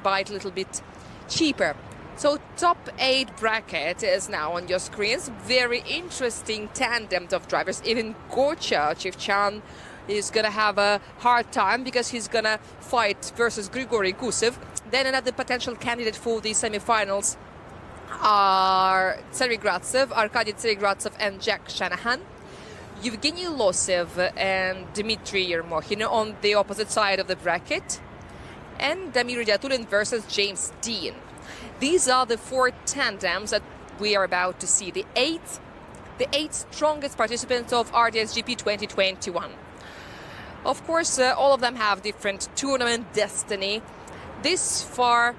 bite a little bit cheaper. So top 8 bracket is now on your screens. Very interesting tandem of drivers. Even qu'a Chivchan is going to have a hard time because he's going to fight versus Grigory Gusev. Then another potential candidate for the semi-finals are Arkady Tseregratsev and Jack Shanahan. Evgeny Losev and Dmitry Yermokhin on the opposite side of the bracket. And Damir Ryatulin versus James Dean. These are the 4 tandems that we are about to see. The eight strongest participants of RDSGP 2021. Of course, all of them have different tournament destiny. This far,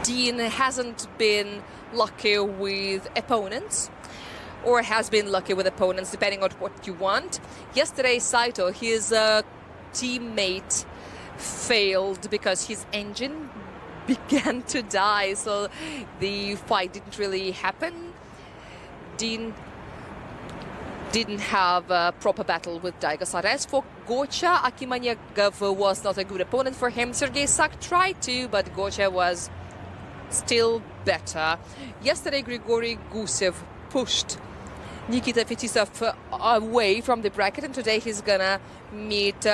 Dean hasn't been lucky with opponents, or has been lucky with opponents, depending on what you want. Yesterday, Saito, his teammate, failed because his engine began to die, so the fight didn't really happen. Dean didn't have a proper battle with Daigasar. As for qu'a, Akimanyagov was not a good opponent for him. Sergei Sak tried to, but qu'a was still better. Yesterday, Grigory Gusev pushed Nikita Fetisov away from the bracket, and today he's gonna meet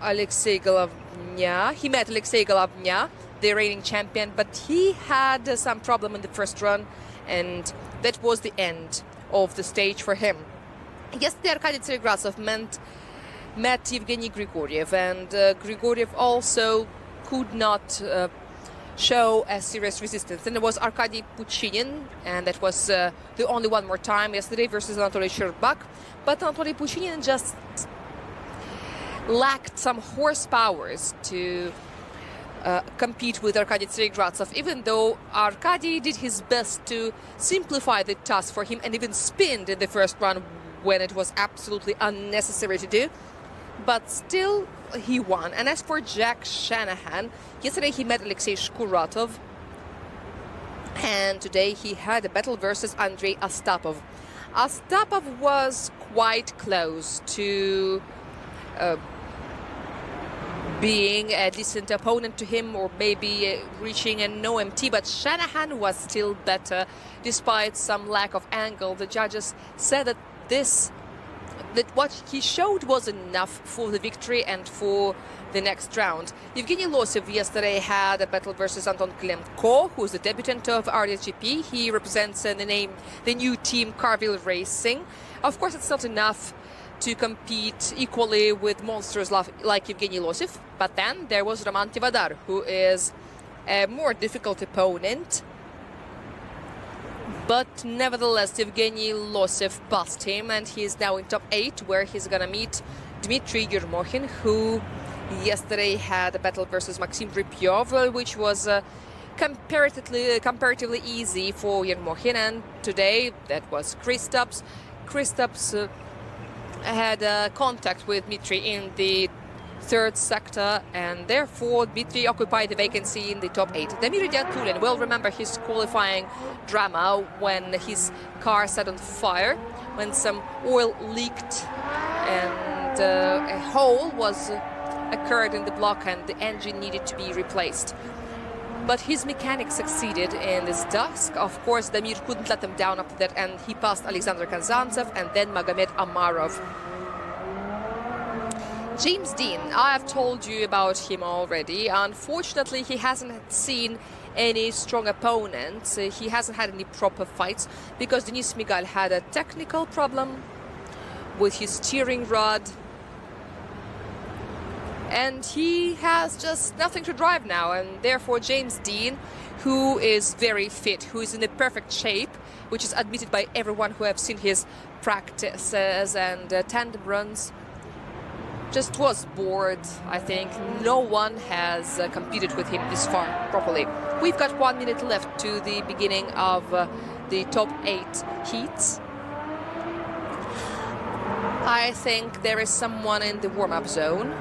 Alexei Golovnya. He met Alexei Golovnya, the reigning champion, but he had some problem in the first run, and that was the end of the stage for him. Yesterday, Arkady Tseregratsev met Evgeny Grigoriev, and Grigoriev also could not show a serious resistance. Then there was Arkady Puchinin, and that was the only one more time yesterday versus Anatoly Sherbak. But Anatoly Puchinin just lacked some horsepower to compete with Arkady Tseregratsev, even though Arkady did his best to simplify the task for him and even spinned in the first run when it was absolutely unnecessary to do. But still, he won. And as for Jack Shanahan, yesterday he met Alexei Shkuratov, and today he had a battle versus Andrei Astapov. Astapov was quite close to being a decent opponent to him, or maybe reaching an OMT, but Shanahan was still better despite some lack of angle. The judges said that what he showed was enough for the victory and for the next round. Evgeny Losev yesterday had a battle versus Anton Klemko, who is the debutant of RDSGP. He represents the new team Carville Racing. Of course, it's not enough to compete equally with monsters like Evgeny Losev, but then there was Roman Tivadar, who is a more difficult opponent. But nevertheless, Evgeny Losev passed him, and he is now in top 8, where he's gonna meet Dmitry Yermokhin, who yesterday had a battle versus Maxim Rypyov, which was comparatively easy for Yermokhin, and today that was Kristaps. Kristaps had contact with Dmitry in the 3rd sector, and therefore Dmitry occupied the vacancy in the top 8. Damir Ryatulin will remember his qualifying drama when his car set on fire, when some oil leaked and a hole occurred in the block and the engine needed to be replaced. But his mechanic succeeded in this task. Of course, Damir couldn't let them down after that, and he passed Alexander Kazantsev and then Magomed Amarov. James Dean, I have told you about him already. Unfortunately, he hasn't seen any strong opponents. He hasn't had any proper fights because Denis Migal had a technical problem with his steering rod. And he has just nothing to drive now. And therefore, James Dean, who is very fit, who is in a perfect shape, which is admitted by everyone who have seen his practices and tandem runs, just was bored. I think no one has competed with him this far properly. We've got 1 minute left to the beginning of the top 8 heats. I think there is someone in the warm-up zone.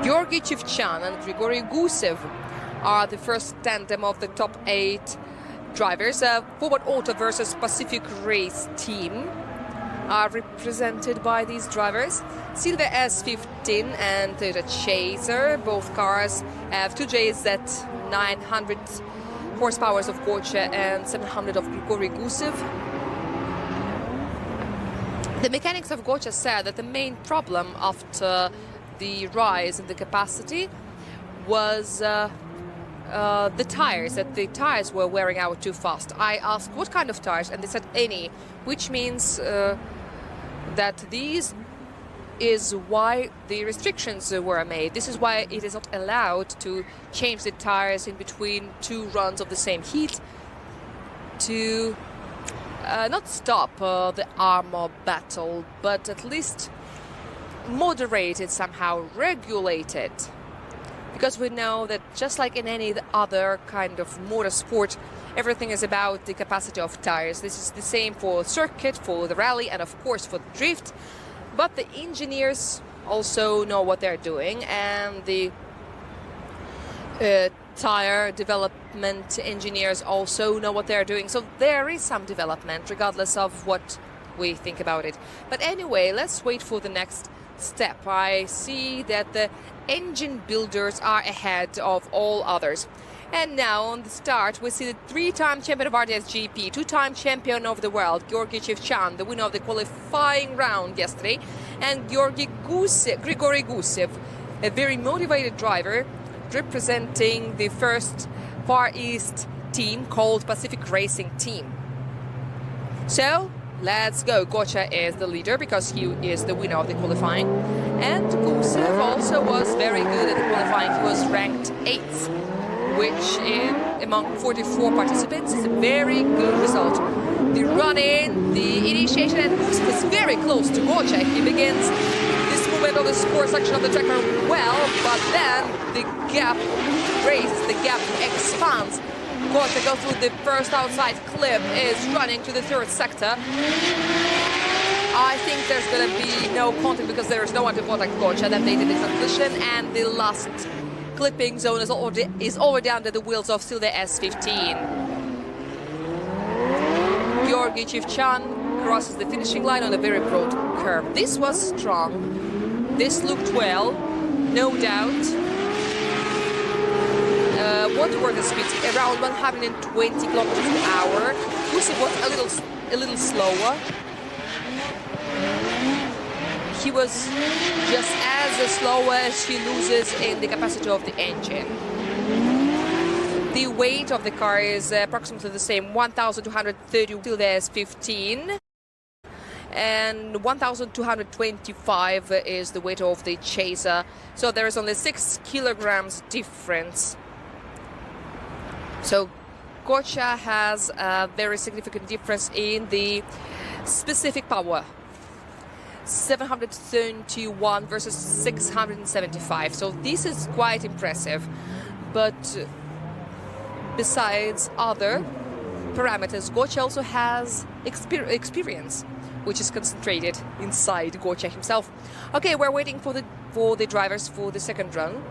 Georgy Chivchan and Grigory Gusev are the first tandem of the top 8 drivers. Forward Auto versus Pacific Race team are represented by these drivers. Silver S15 and Toyota Chaser. Both cars have 2Js at 900 horsepower of qu'a and 700 of Grigory Gusev. The mechanics of qu'a said that the main problem after the rise in the capacity was the tires, that the tires were wearing out too fast. I asked what kind of tires, and they said any, which means that these is why the restrictions were made. This is why it is not allowed to change the tires in between two runs of the same heat to not stop the armor battle, but at least moderate it somehow, regulate it. Because we know that just like in any other kind of motorsport, everything is about the capacity of tires. This is the same for circuit, for the rally, and of course for the drift. But the engineers also know what they're doing, and the tire development engineers also know what they're doing. So there is some development, regardless of what we think about it. But anyway, let's wait for the next step. I see that the engine builders are ahead of all others. And now on the start we see the three-time champion of RDS-GP, two-time champion of the world, Georgy Chevchan, the winner of the qualifying round yesterday, and Grigory Gusev, a very motivated driver representing the first Far East team called Pacific Racing Team. So let's go. Qu'a is the leader because he is the winner of the qualifying, and Gusev also was very good at the qualifying. He was ranked 8th, which among 44 participants is a very good result. The run-in, the initiation, and Gusev is very close to qu'a. He begins this movement of the sport section of the track very well, but then the gap raises, the gap expands. Qu'a goes through the first outside clip, is running to the third sector. I think there's going to be no contact because there is no one to contact qu'a. Then they did the transition, and the last clipping zone is already under the wheels of still the S15. Georgy Chevchan crosses the finishing line on a very broad curve. This was strong. This looked well, no doubt. What were the speeds? Around 120 kilometers per hour. Gusev was a little slower. He was just as slow as he loses in the capacity of the engine. The weight of the car is approximately the same, 1,230 till the S15, and 1,225 is the weight of the Chaser. So there is only 6 kilograms difference. So qu'a has a very significant difference in the specific power. 731 versus 675. So this is quite impressive. But besides other parameters, qu'a also has experience, which is concentrated inside qu'a himself. Okay, we're waiting for the drivers for the second run.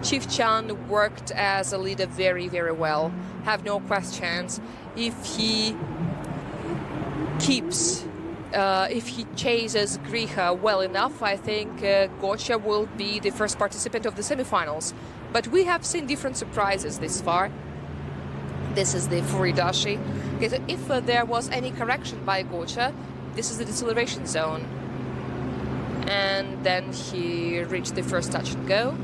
Chevchan worked as a leader very, very well. Have no questions. If he keeps, if he chases Griha well enough, I think qu'a will be the first participant of the semifinals. But we have seen different surprises this far. This is the Furidashi. Okay, so if there was any correction by qu'a, this is the deceleration zone. And then he reached the first touch and go,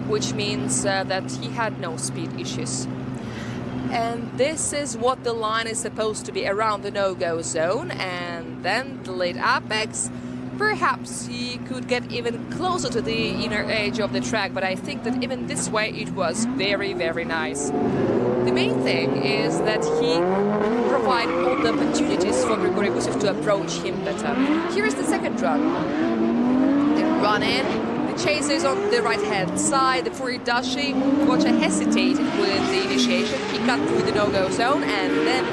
which means that he had no speed issues. And this is what the line is supposed to be, around the no-go zone, and then the late apex. Perhaps he could get even closer to the inner edge of the track, but I think that even this way it was very, very nice. The main thing is that he provided all the opportunities for Grigory Gusev to approach him better. Here is the second run. The run-in. Chaser is on the right-hand side. The Furidashi, qu'a hesitated with the initiation. He cut through the no-go zone, and then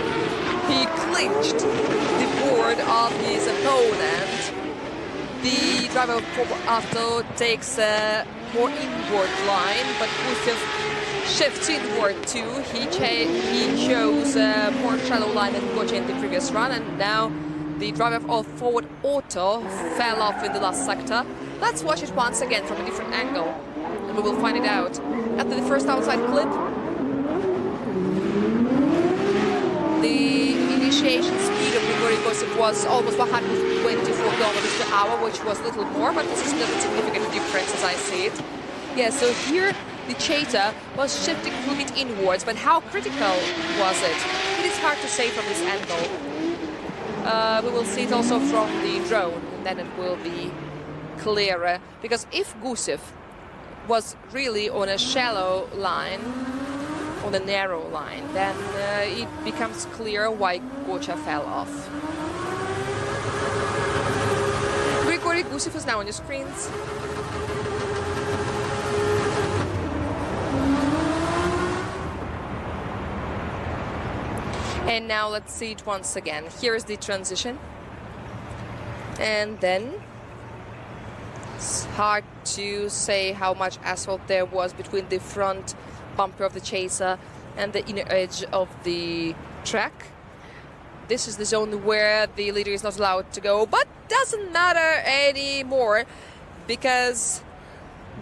he clinched the board of his opponent. The driver after takes a more inward line, but Gusev shifts inward too. He chose a more shallow line than qu'a in the previous run, and now the driver of forward auto fell off in the last sector. Let's watch it once again from a different angle, and we will find it out. After the first outside clip, the initiation speed of Grigori Gusev was almost 124 kilometers per hour, which was a little more, but this is not a significant difference as I see it. Yeah, so here the Cheta was shifting a little bit inwards, but how critical was it? It is hard to say from this angle. We will see it also from the drone, and then it will be clearer. Because if Gusev was really on a shallow line, on a narrow line, then it becomes clear why qu'a fell off. Grigori Gusev is now on your screens. And now let's see it once again. Here is the transition. And then it's hard to say how much asphalt there was between the front bumper of the Chaser and the inner edge of the track. This is the zone where the leader is not allowed to go, but doesn't matter anymore because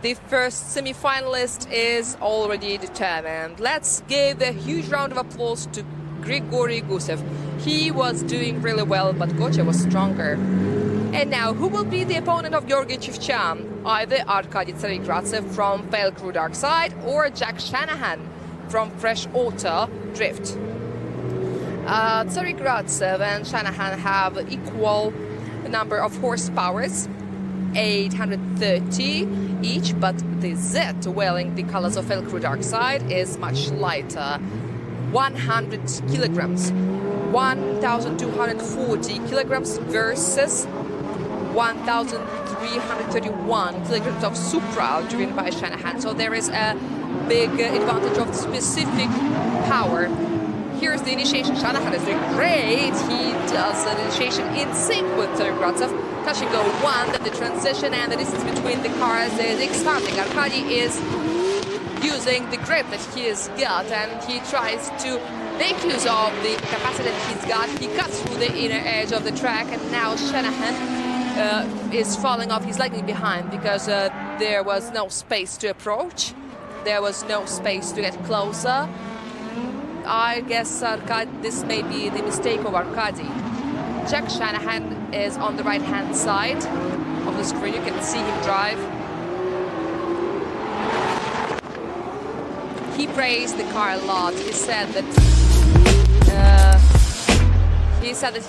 the first semi-finalist is already determined. Let's give a huge round of applause to Grigori Gusev. He was doing really well, but qu'a was stronger. And now, who will be the opponent of Georgi Chivchan? Either Arkady Tsaregradzev from Fail Crew Dark Side or Jack Shanahan from Fresh Auto Drift. Tsaregradzev and Shanahan have equal number of horsepowers, 830 each, but the Z, wearing the colors of Fail Crew Dark Side, is much lighter. 100 kilograms, 1,240 kilograms versus 1,331 kilograms of Supra driven by Shanahan. So there is a big advantage of specific power. Here's the initiation. Shanahan is doing great. He does an initiation in sync with Tsaregradzev. Touch and go one, then the transition, and the distance between the cars is expanding. Arkady is using the grip that he has got, and he tries to make use of the capacity that he's got. He cuts through the inner edge of the track, and now Shanahan is falling off. He's lagging behind because there was no space to approach. There was no space to get closer. I guess this may be the mistake of Arkady. Jack Shanahan is on the right-hand side of the screen. You can see him drive. He praised the car a lot. He said that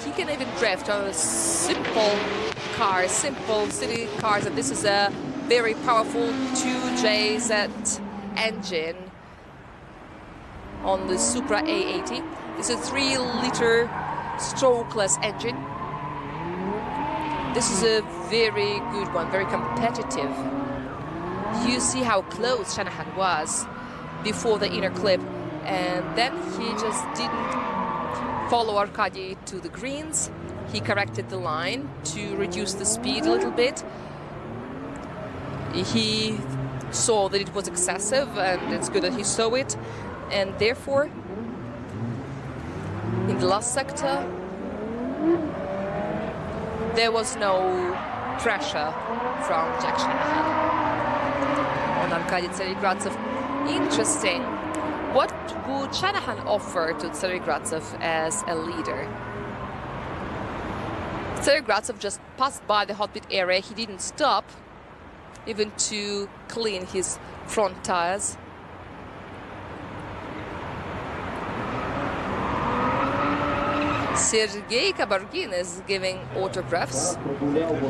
he can even drift on a simple car, simple city cars, and this is a very powerful 2JZ engine on the Supra A80. It's a 3-liter strokeless engine. This is a very good one, very competitive. You see how close Shanahan was before the inner clip, and then he just didn't follow Arkady to the greens. He corrected the line to reduce the speed a little bit. He saw that it was excessive, and it's good that he saw it, and therefore in the last sector there was no pressure from Jack Shanahan on Arkady Tsaregradzev. Interesting. What would Shanahan offer to Tsaregradzev as a leader? Tsaregradzev just passed by the hot pit area. He didn't stop even to clean his front tires. Sergei Kabargin is giving autographs.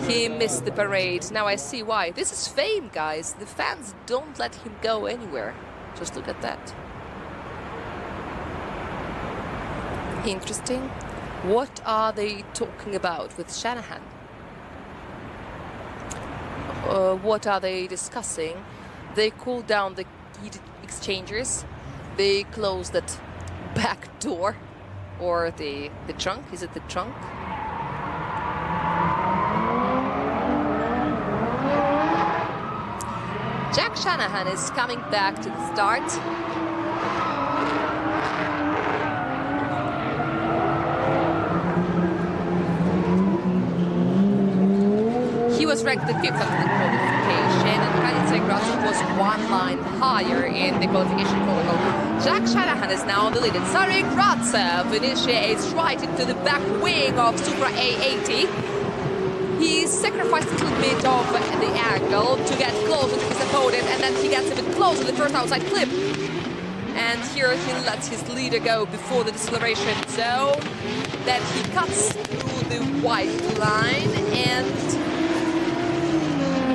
He missed the parade. Now I see why. This is fame, guys. The fans don't let him go anywhere. Just look at that. Interesting. What are they talking about with Shanahan? What are they discussing? They cooled down the heat exchangers. They closed that back door. Or the trunk. Is it the trunk? Jack Jack Shanahan is coming back to the start. He was ranked the 5th after the qualification, and Kranitsa was 1 line higher in the qualification protocol. Jack Shanahan is now the lead. Sergei Gratsev initiates right into the back wing of Supra A80. He sacrificed a little bit of the angle to get closer to his opponent, and then he gets even closer to the first outside clip. And here he lets his leader go before the deceleration zone. Then he cuts through the white line, and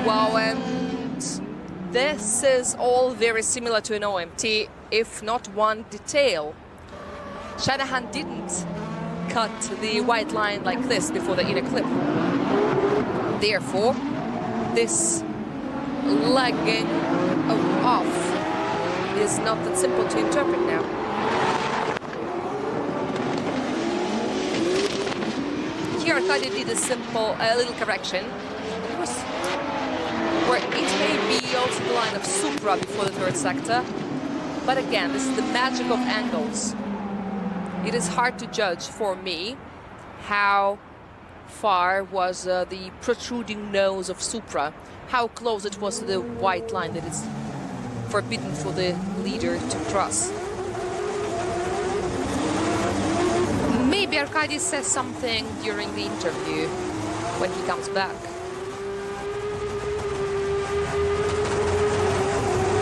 wow, and this is all very similar to an OMT, if not one detail. Shanahan didn't cut the white line like this before the inner clip. Therefore, this legging off is not that simple to interpret now. Here, Arkady did a simple, little correction. It was where it may be also the line of Supra before the 3rd sector. But again, this is the magic of angles. It is hard to judge for me how far was the protruding nose of Supra, how close it was to the white line that is forbidden for the leader to cross. Maybe Arkady says something during the interview when he comes back.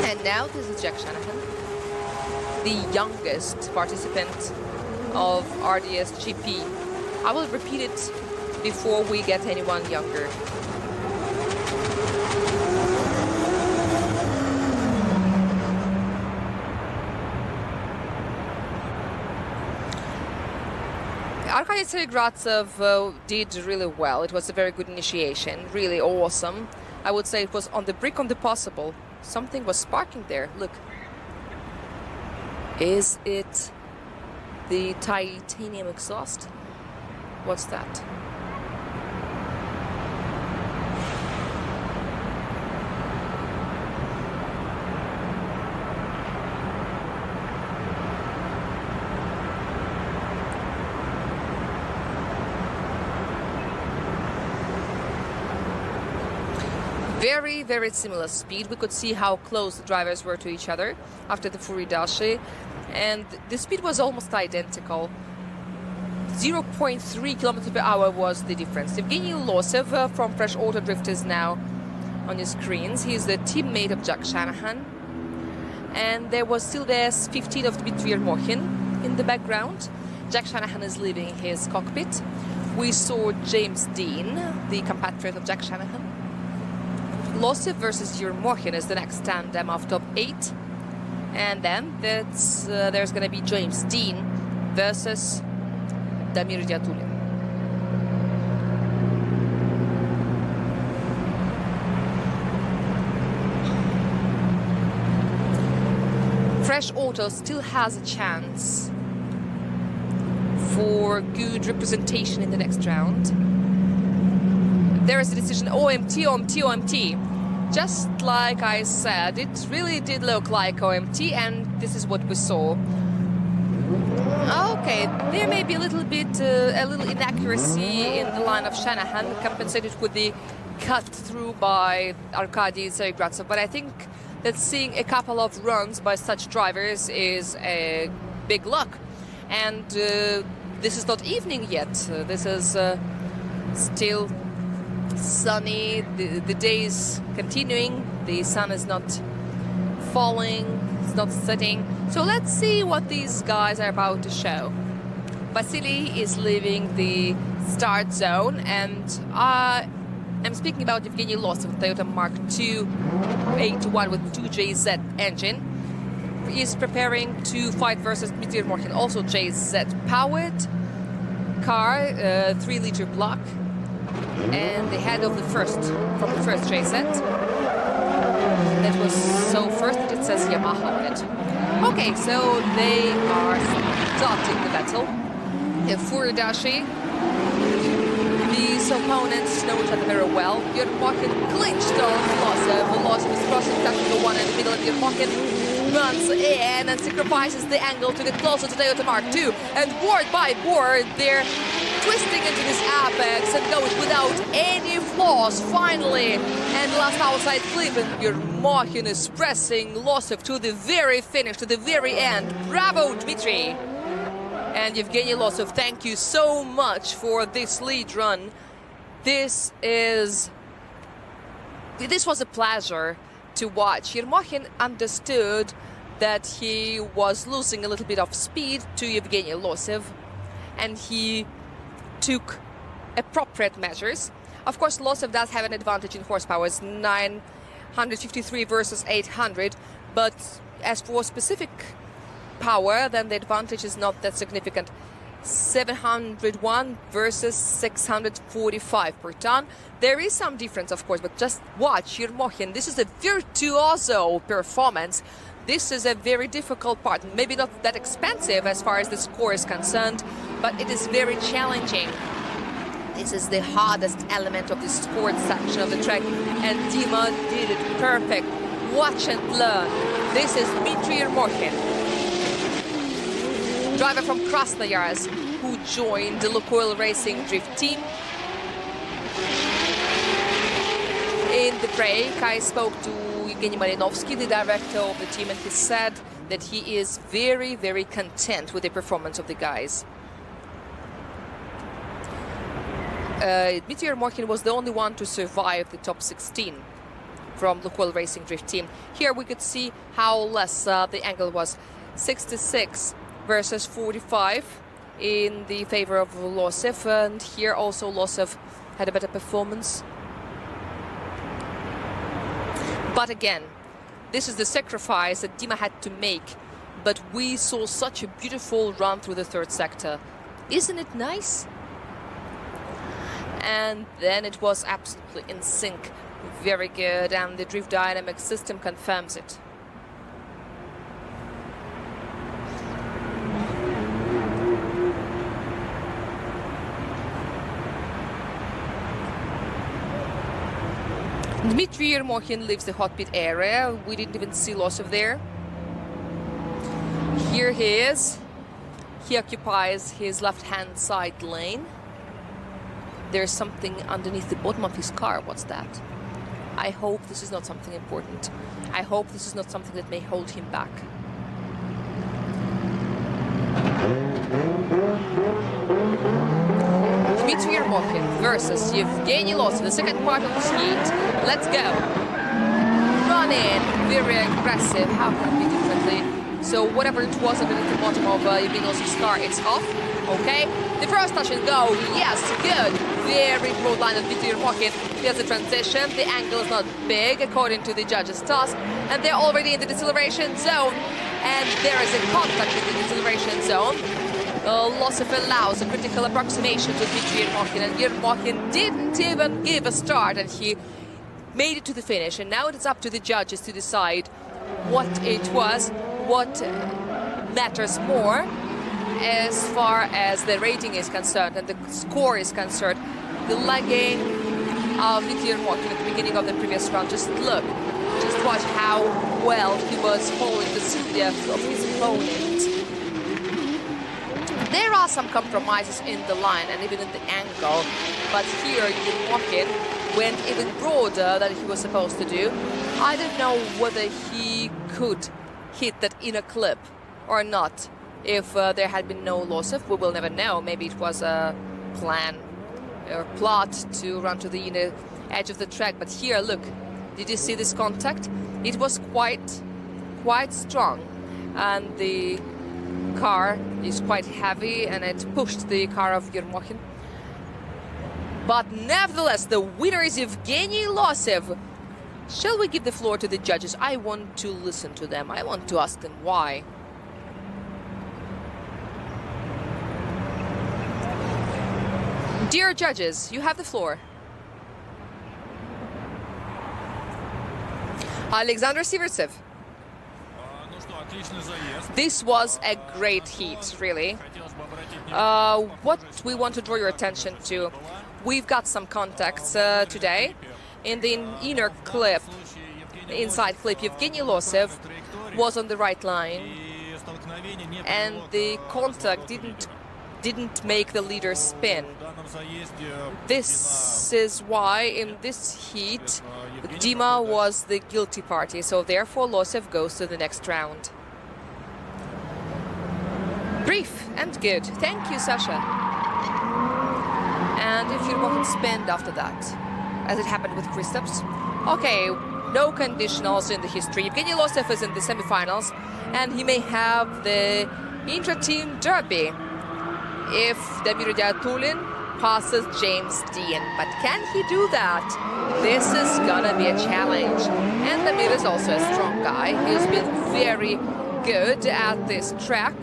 And now this is Jack Shanahan, the youngest participant of RDS GP. I will repeat it before we get anyone younger. Arkady Gratsev did really well. It was a very good initiation, really awesome. I would say it was on the brink of the possible. Something was sparking there, look. Is it the titanium exhaust? What's that? Very, very similar speed. We could see how close the drivers were to each other after the Furidashi, and the speed was almost identical. 0.3 kilometers per hour was the difference. Evgeny Losev from Fresh Auto Drift is now on your screens. He's the teammate of Jack Shanahan, and there was still the S15 of Dmitry Yermokhin in the background. Jack Shanahan is leaving his cockpit. We saw James Dean, the compatriot of Jack Shanahan. Losev versus Yermokhin is the next tandem of top 8. And then there's going to be James Dean versus Damir Diatulin. Fresh Auto still has a chance for good representation in the next round. There is a decision, OMT, OMT, OMT. Just like I said, it really did look like OMT, and this is what we saw. Okay, there may be a little inaccuracy in the line of Shanahan, compensated with the cut through by Arkady Gratsev, but I think that seeing a couple of runs by such drivers is a big luck. And this is not evening yet. This is still sunny. The day is continuing. The sun is not falling. It's not setting. So let's see what these guys are about to show. Vasily is leaving the start zone, and I'm speaking about Evgeny Losev, Toyota Mark II 81 with 2JZ engine. He is preparing to fight versus Dmitry Yermokhin, also JZ powered car, 3-liter block, and the head of the first from the first JZ. That was so first that it says Yamaha on it. Okay, so they are starting the battle. Furidashi, the These opponents know each other very well. Yermokhin clinched on Losev. Losev is crossing technical one in the middle, and Yermokhin runs in and sacrifices the angle to get closer to Toyota Mark II. And board by board, they're twisting into this apex and goes without any flaws, finally. And last outside flip, and Yermokhin is pressing Losev to the very finish, to the very end. Bravo, Dmitry! And Yevgeny Losev, thank you so much for this lead run. This was a pleasure to watch. Yermokhin understood that he was losing a little bit of speed to Yevgeny Losev, and he took appropriate measures. Of course, Losev does have an advantage in horsepower. It's 953 versus 800, but as for specific power, then the advantage is not that significant. 701 versus 645 per ton. There is some difference, of course, but just watch Yermokhin. This is a virtuoso performance. This is a very difficult part. Maybe not that expensive as far as the score is concerned, but it is very challenging. This is the hardest element of the sport section of the track, and Dima did it perfect. Watch and learn. This is Dmitry Yermokhin, driver from Krasnoyarsk, who joined the Lukoil Racing Drift team. In the break, I spoke to Evgeny Marinovsky, the director of the team, and he said that he is very, very content with the performance of the guys. Dmitry Yermokhin was the only one to survive the top 16 from Lukoil Racing Drift team. Here we could see how less the angle was. 66 versus 45 in the favor of Losev, and here also Losev had a better performance. But again, this is the sacrifice that Dima had to make, but we saw such a beautiful run through the third sector. Isn't it nice? And then it was absolutely in sync. Very good, and the drift dynamic system confirms it. Dmitry Yermokhin leaves the hot pit area. We didn't even see Losev there. Here he is. He occupies his left-hand side lane. There's something underneath the bottom of his car. What's that? I hope this is not something important. I hope this is not something that may hold him back. Dmitry Yermokhin versus Yevgeny Losev, the second part of the heat. Let's go. Run in, very aggressive. How can it be differently? So whatever it was underneath the bottom of Yevgeny Losev's car, it's off. Okay. The first touch and go. Yes, good. Very broad line of Dmitry Yermokhin. Here's the transition. The angle is not big according to the judges' task, and they're already in the deceleration zone. And there is a contact in the deceleration zone. Losev allows a critical approximation to Dmitry Yermokhin, and Yermokhin didn't even give a start, and he made it to the finish. And now it's up to the judges to decide what it was, what matters more as far as the rating is concerned and the score is concerned. The lagging of Dmitry Yermokhin at the beginning of the previous round. Just look, just watch how well he was following the speed of his opponent. There are some compromises in the line and even in the angle, but here Yermokhin went even broader than he was supposed to do. I don't know whether he could hit that inner clip or not. If there had been no Losev, we will never know. Maybe it was a plan or plot to run to the inner edge of the track. But here, look, did you see this contact? It was quite strong, and the car is quite heavy, and it pushed the car of Yermokhin. But nevertheless, the winner is Yevgeny Losev. Shall we give the floor to the judges? I want to listen to them. I want to ask them why. Dear judges, you have the floor. Alexander Sivertsev. This was a great heat, really. What we want to draw your attention to, we've got some contacts today. In the inner clip, inside clip, Yevgeny Losev was on the right line, and the contact didn't make the leader spin. This is why in this heat Dima was the guilty party, so therefore Losev goes to the next round. Brief and good. Thank you, Sasha. And if you want to spend after that, as it happened with Kristaps. Okay, no conditionals in the history. Evgeny Losev is in the semifinals, and he may have the intra-team derby if Damir Diatulin passes James Dean. But can he do that? This is gonna be a challenge. And Damir is also a strong guy. He's been very good at this track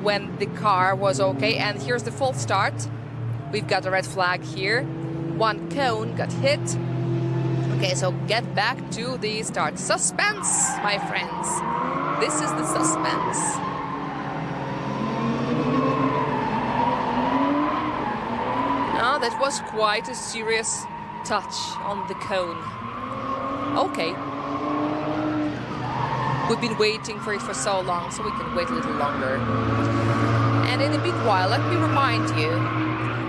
when the car was okay. And here's the full start. We've got a red flag here. One cone got hit. Okay, so get back to the start. Suspense, my friends. This is the suspense. Ah, that was quite a serious touch on the cone. Okay. We've been waiting for it for so long, so we can wait a little longer. And in a meanwhile, let me remind you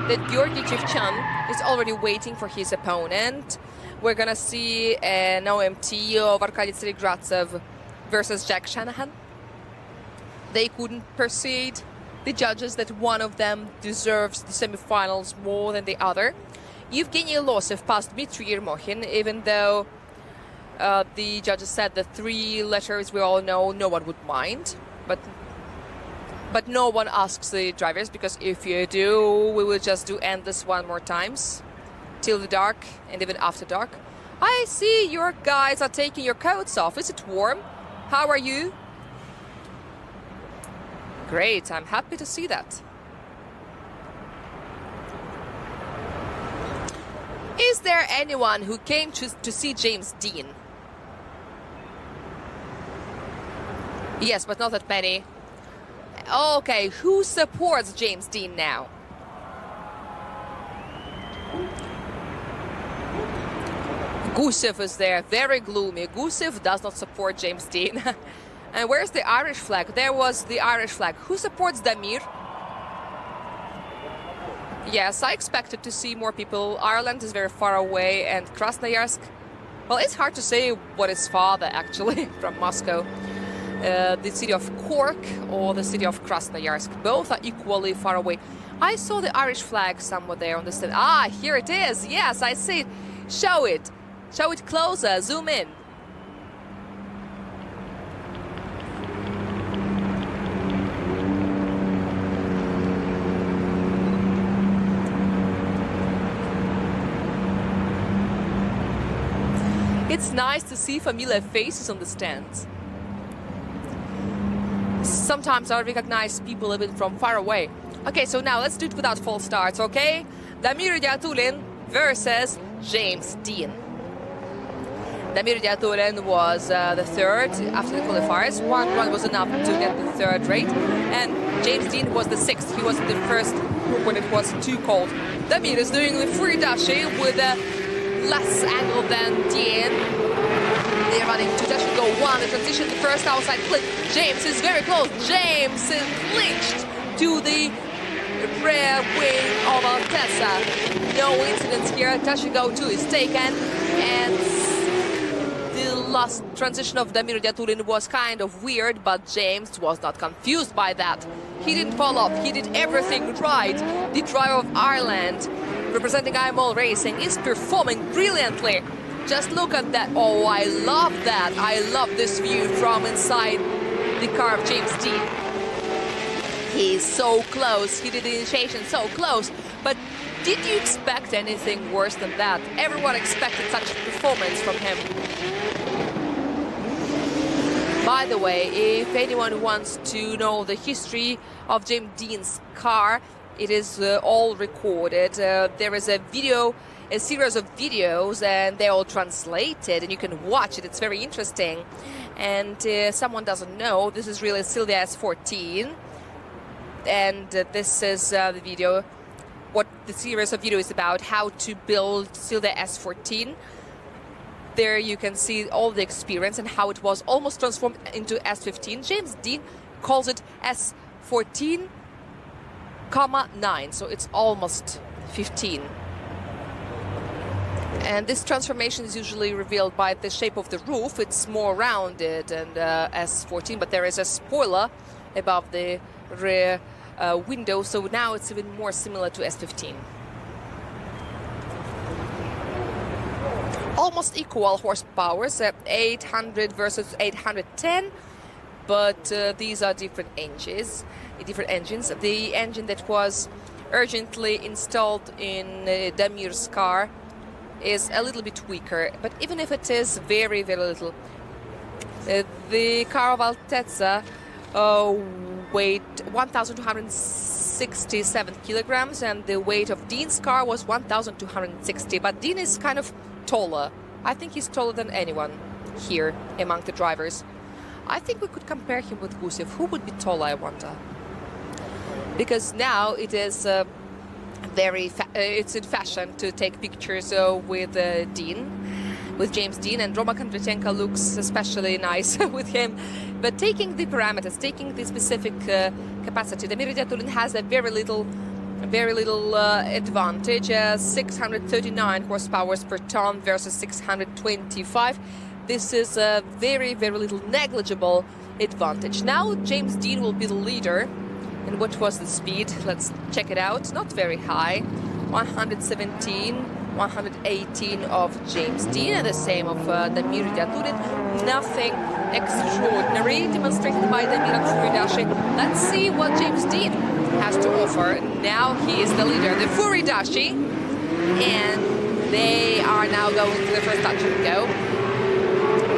that Georgi Chivchan is already waiting for his opponent. We're gonna see an OMT of Arkady Tserigratsev versus Jack Shanahan. They couldn't persuade the judges that one of them deserves the semifinals more than the other. Yevgeny Losev passed Dmitry Yermokhin, even though the judges said the three letters we all know no one would mind. But no one asks the drivers, because if you do, we will just do endless one more times till the dark and even after dark. I see your guys are taking your coats off. Is it warm? How are you? Great, I'm happy to see that. Is there anyone who came to see James Dean? Yes, but not that many. Okay, who supports James Dean now? Gusev is there, very gloomy. Gusev does not support James Dean. And where's the Irish flag? There was the Irish flag. Who supports Damir? Yes, I expected to see more people. Ireland is very far away, and Krasnoyarsk, well, it's hard to say what is farther, actually, from Moscow. The city of Cork or the city of Krasnoyarsk. Both are equally far away. I saw the Irish flag somewhere there on the stand. Ah, here it is. Yes, I see it. Show it. Show it closer. Zoom in. It's nice to see familiar faces on the stands. Sometimes I recognize people even from far away. Okay, so now let's do it without false starts, okay? Damir Diatulin versus James Dean. Damir Diatulin was the third after the qualifiers. One run was enough to get the third rate. And James Dean was the sixth. He was the first when it was too cold. Damir is doing the free dashi with a less angle than Dean. They're running to dash go one. The transition, the first outside clip. James is very close. James is clinched to the rear wing of Altessa. No incidents here. Dash go 2 is taken. And the last transition of Damir Diatulin was kind of weird, but James was not confused by that. He didn't fall off. He did everything right. The driver of Ireland, representing IML Racing, is performing brilliantly. Just look at that. Oh, I love that. I love this view from inside the car of James Dean. He's so close. He did the initiation so close. But did you expect anything worse than that? Everyone expected such a performance from him. By the way, if anyone wants to know the history of James Dean's car, it is all recorded. There is a series of videos, and they're all translated, and you can watch it. It's very interesting. And someone doesn't know, this is really Silvia S14, and this is the video what the series of video is about, how to build still the S14. There you can see all the experience and how it was almost transformed into S15. James Dean calls it S14, 9, so it's almost 15. And this transformation is usually revealed by the shape of the roof. It's more rounded and S14, but there is a spoiler above the rear window, so now it's even more similar to S15. Almost equal horsepower, 800 versus 810, but these are different engines. The engine that was urgently installed in Damir's car is a little bit weaker, but even if it is very, very little, the car of Altezza weighed 1,267 kilograms, and the weight of Dean's car was 1,260. But Dean is kind of taller. I think he's taller than anyone here among the drivers. I think we could compare him with Gusev. Who would be taller, I wonder? Because now it is it's in fashion to take pictures with James Dean, and Roma Kondratyenko looks especially nice with him. But taking the parameters, taking the specific capacity, Damir Diatulin has a very little advantage. 639 horsepower per ton versus 625. This is a very, very little negligible advantage. Now James Dean will be the leader. And what was the speed? Let's check it out. Not very high. 117, 118 of James Dean, and the same of Damir Diatulin. Nothing extraordinary demonstrated by Damir Furidashi. Let's see what James Dean has to offer. Now he is the leader, the Furidashi, and they are now going to the first touch and go.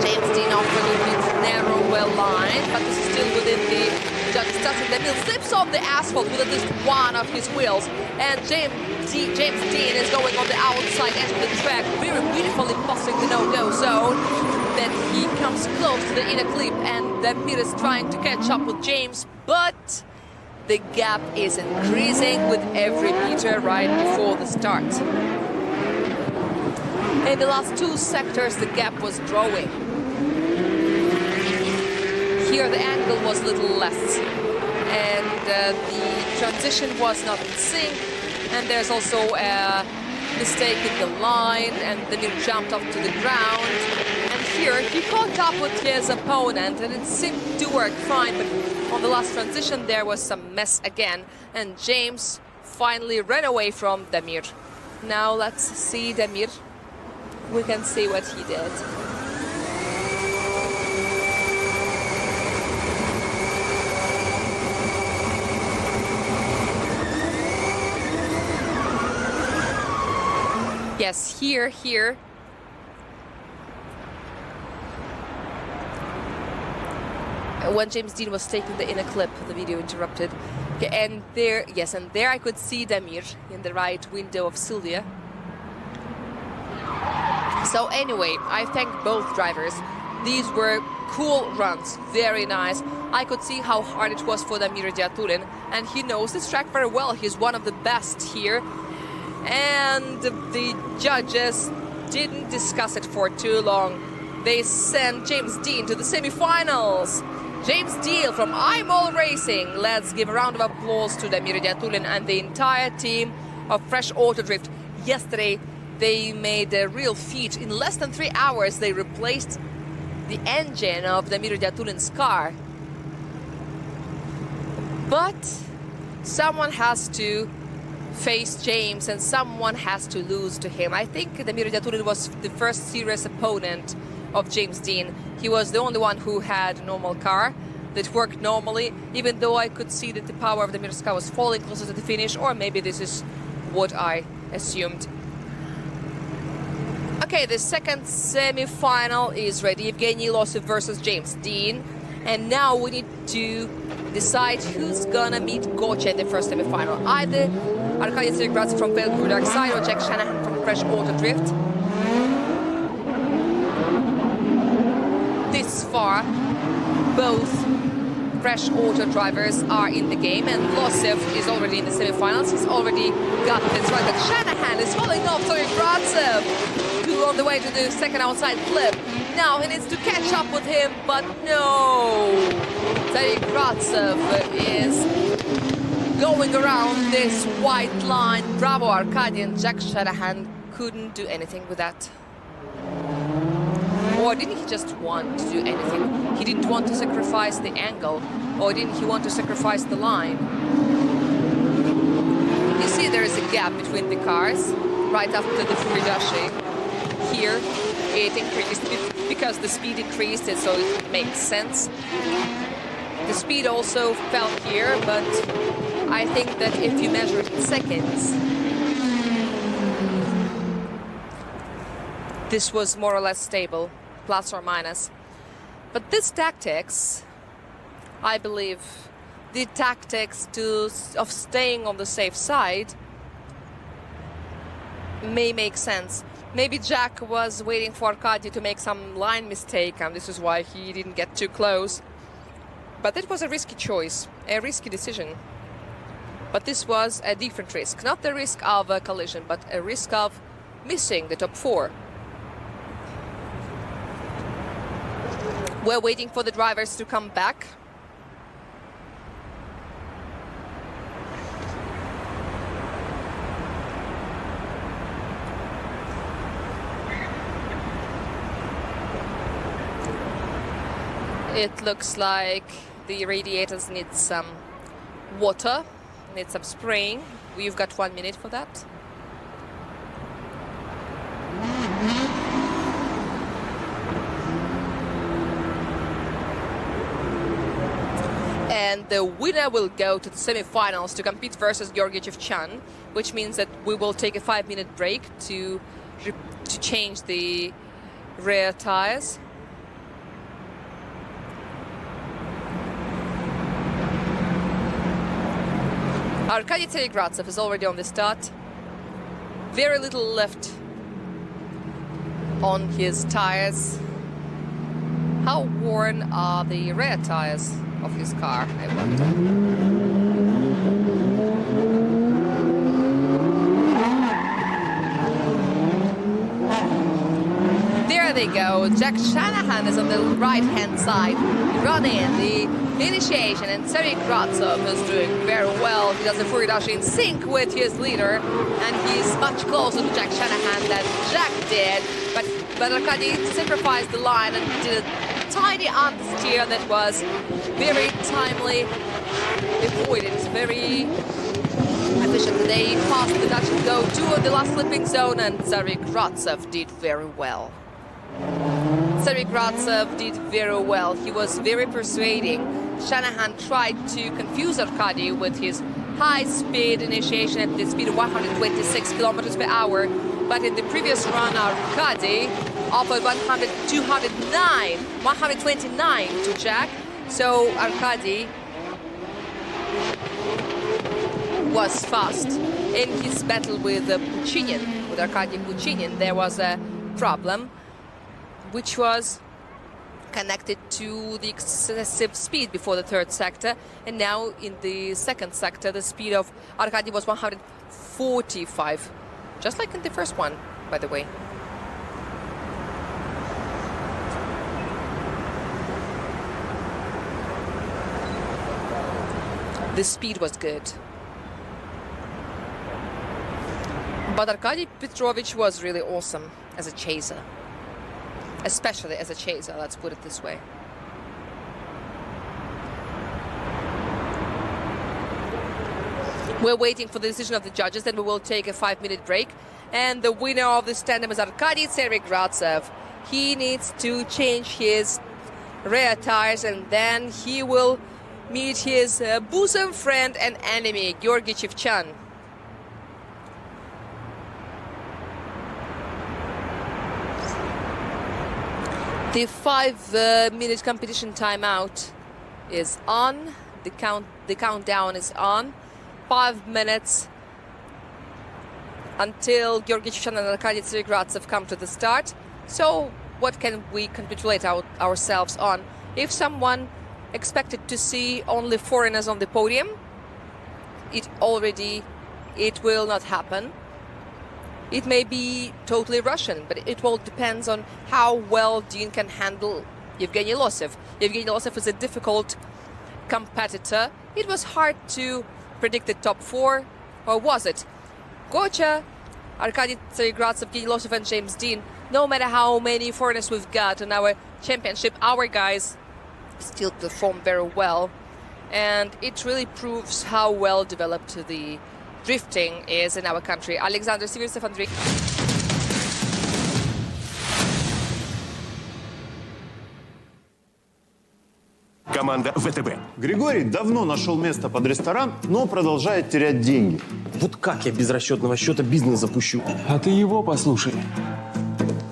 James Dean offered a little bit narrower line, but this is still within the judge's touching. Damir slips off the asphalt with at least one of his wheels, and James Dean is going on the outside edge of the track, very beautifully passing the no-go zone. Then he comes close to the inner clip, and Damir is trying to catch up with James, but the gap is increasing with every meter right before the start. In the last two sectors, the gap was growing. Here the angle was a little less, and the transition was not in sync, and there's also a mistake in the line, and Damir jumped off to the ground. And here he caught up with his opponent, and it seemed to work fine, but on the last transition there was some mess again, and James finally ran away from Damir. Now let's see Damir. We can see what he did. Yes, here. When James Dean was taking the inner clip, the video interrupted. Okay, and there I could see Damir in the right window of Sylvia. So anyway, I thank both drivers. These were cool runs, very nice. I could see how hard it was for Damir Diatulin, and he knows this track very well. He's one of the best here. And the judges didn't discuss it for too long. They sent James Dean to the semi-finals. James Dean from Eyeball Racing. Let's give a round of applause to Damir Diatulin and the entire team of Fresh Auto Drift. Yesterday, they made a real feat. In less than 3 hours, they replaced the engine of Damir Diatulin's car. But someone has to face James, and someone has to lose to him. I think Damir Diatulin was the first serious opponent of James Dean. He was the only one who had a normal car that worked normally, even though I could see that the power of Damir's car was falling closer to the finish, or maybe this is what I assumed. Okay, the second semi-final is ready. Evgeny Losov versus James Dean. And now we need to decide who's gonna meet Qu'a in the first semi-final. Either Arkady Tsirgradze from Failed Crew Dark Side or Jack Shanahan from Fresh Auto Drift. This far, both fresh auto drivers are in the game, and Losev is already in the semi-finals. He's already got this right, but Shanahan is falling off. Sorry, Gratsev, who on the way to the second outside flip. Now he needs to catch up with him, but no. Sergei Gratsev is going around this white line. Bravo, Arkady, and Jack Shanahan couldn't do anything with that. Or didn't he just want to do anything? He didn't want to sacrifice the angle, or didn't he want to sacrifice the line? You see there is a gap between the cars right after the Furidashi. Here it increased because the speed increased, so it makes sense. The speed also fell here, but I think that if you measure it in seconds, this was more or less stable, plus or minus. But this tactics, I believe, the tactics of staying on the safe side may make sense. Maybe Jack was waiting for Arkady to make some line mistake, and this is why he didn't get too close. But it was a risky choice, a risky decision. But this was a different risk, not the risk of a collision, but a risk of missing the top four. We're waiting for the drivers to come back. It looks like the radiators need some water, need some spraying. We've got 1 minute for that. And the winner will go to the semi-finals to compete versus Georgi Chevchan, which means that we will take a 5-minute break to change the rear tires. Arkady Telegratsev is already on the start. Very little left on his tires. How worn are the rear tires of his car, I wonder? There they go. Jack Shanahan is on the right-hand side, running the initiation, and Sergei Gratsev is doing very well. He does the Furidashi in sync with his leader, and he's much closer to Jack Shanahan than Jack did. But Arkady sacrificed the line and did a tiny understeer that was very timely avoided, very efficient. They passed the touch and go to the last slipping zone, and Sergei Gratsev did very well. Sergei Gratsev did very well. He was very persuading. Shanahan tried to confuse Arkady with his high-speed initiation at the speed of 126 kilometers per hour. But in the previous run, Arkady offered 129 to Jack. So Arkady was fast. In his battle with Puchinin, with Arkady Puchinin, there was a problem, which was connected to the excessive speed before the third sector. And now in the second sector, the speed of Arkady was 145, just like in the first one, by the way. The speed was good. But Arkady Petrovich was really awesome as a chaser. Especially as a chaser, let's put it this way. We're waiting for the decision of the judges, then we will take a 5-minute break. And the winner of this tandem is Arkady Telegratsev. He needs to change his rear tires, and then he will meet his bosom friend and enemy, Georgi Chevchan. The 5-minute competition timeout is on. The countdown is on. 5 minutes until Georgi Chevchan and Arkady Telegratsev come to the start. So what can we congratulate ourselves on? If someone expected to see only foreigners on the podium. It will not happen. It may be totally Russian, but it all depends on how well Dean can handle Yevgeny Losov. Yevgeny Losov is a difficult competitor. It was hard to predict the top four, or was it? qu'a, Arkady Tsaregradsev, Yevgeny Losov and James Dean. No matter how many foreigners we've got in our championship, our guys still perform very well. And it really proves how well developed the drifting is in our country. Alexander Sivertsev, Andrei. Команда ВТБ. Григорий давно нашел место под ресторан, но продолжает терять деньги. Вот как я без расчетного счета бизнес запущу? А ты его послушай.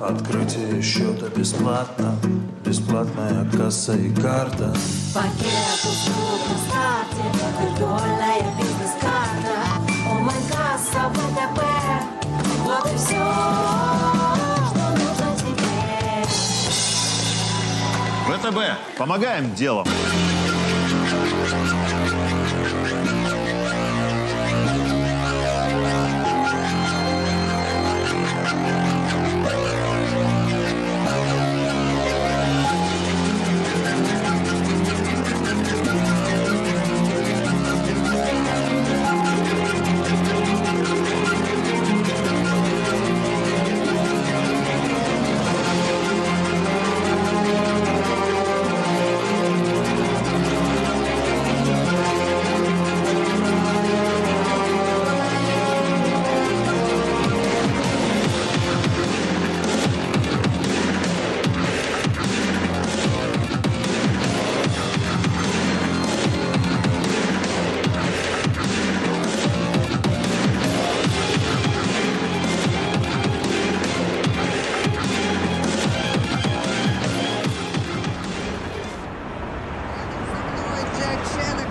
Открытие счета бесплатно, бесплатная касса и карта. Пакет услуг на старте, виртуальная бизнес-карта. Онлайн-касса ВТБ, вот и все, что нужно тебе. ВТБ. Помогаем делом.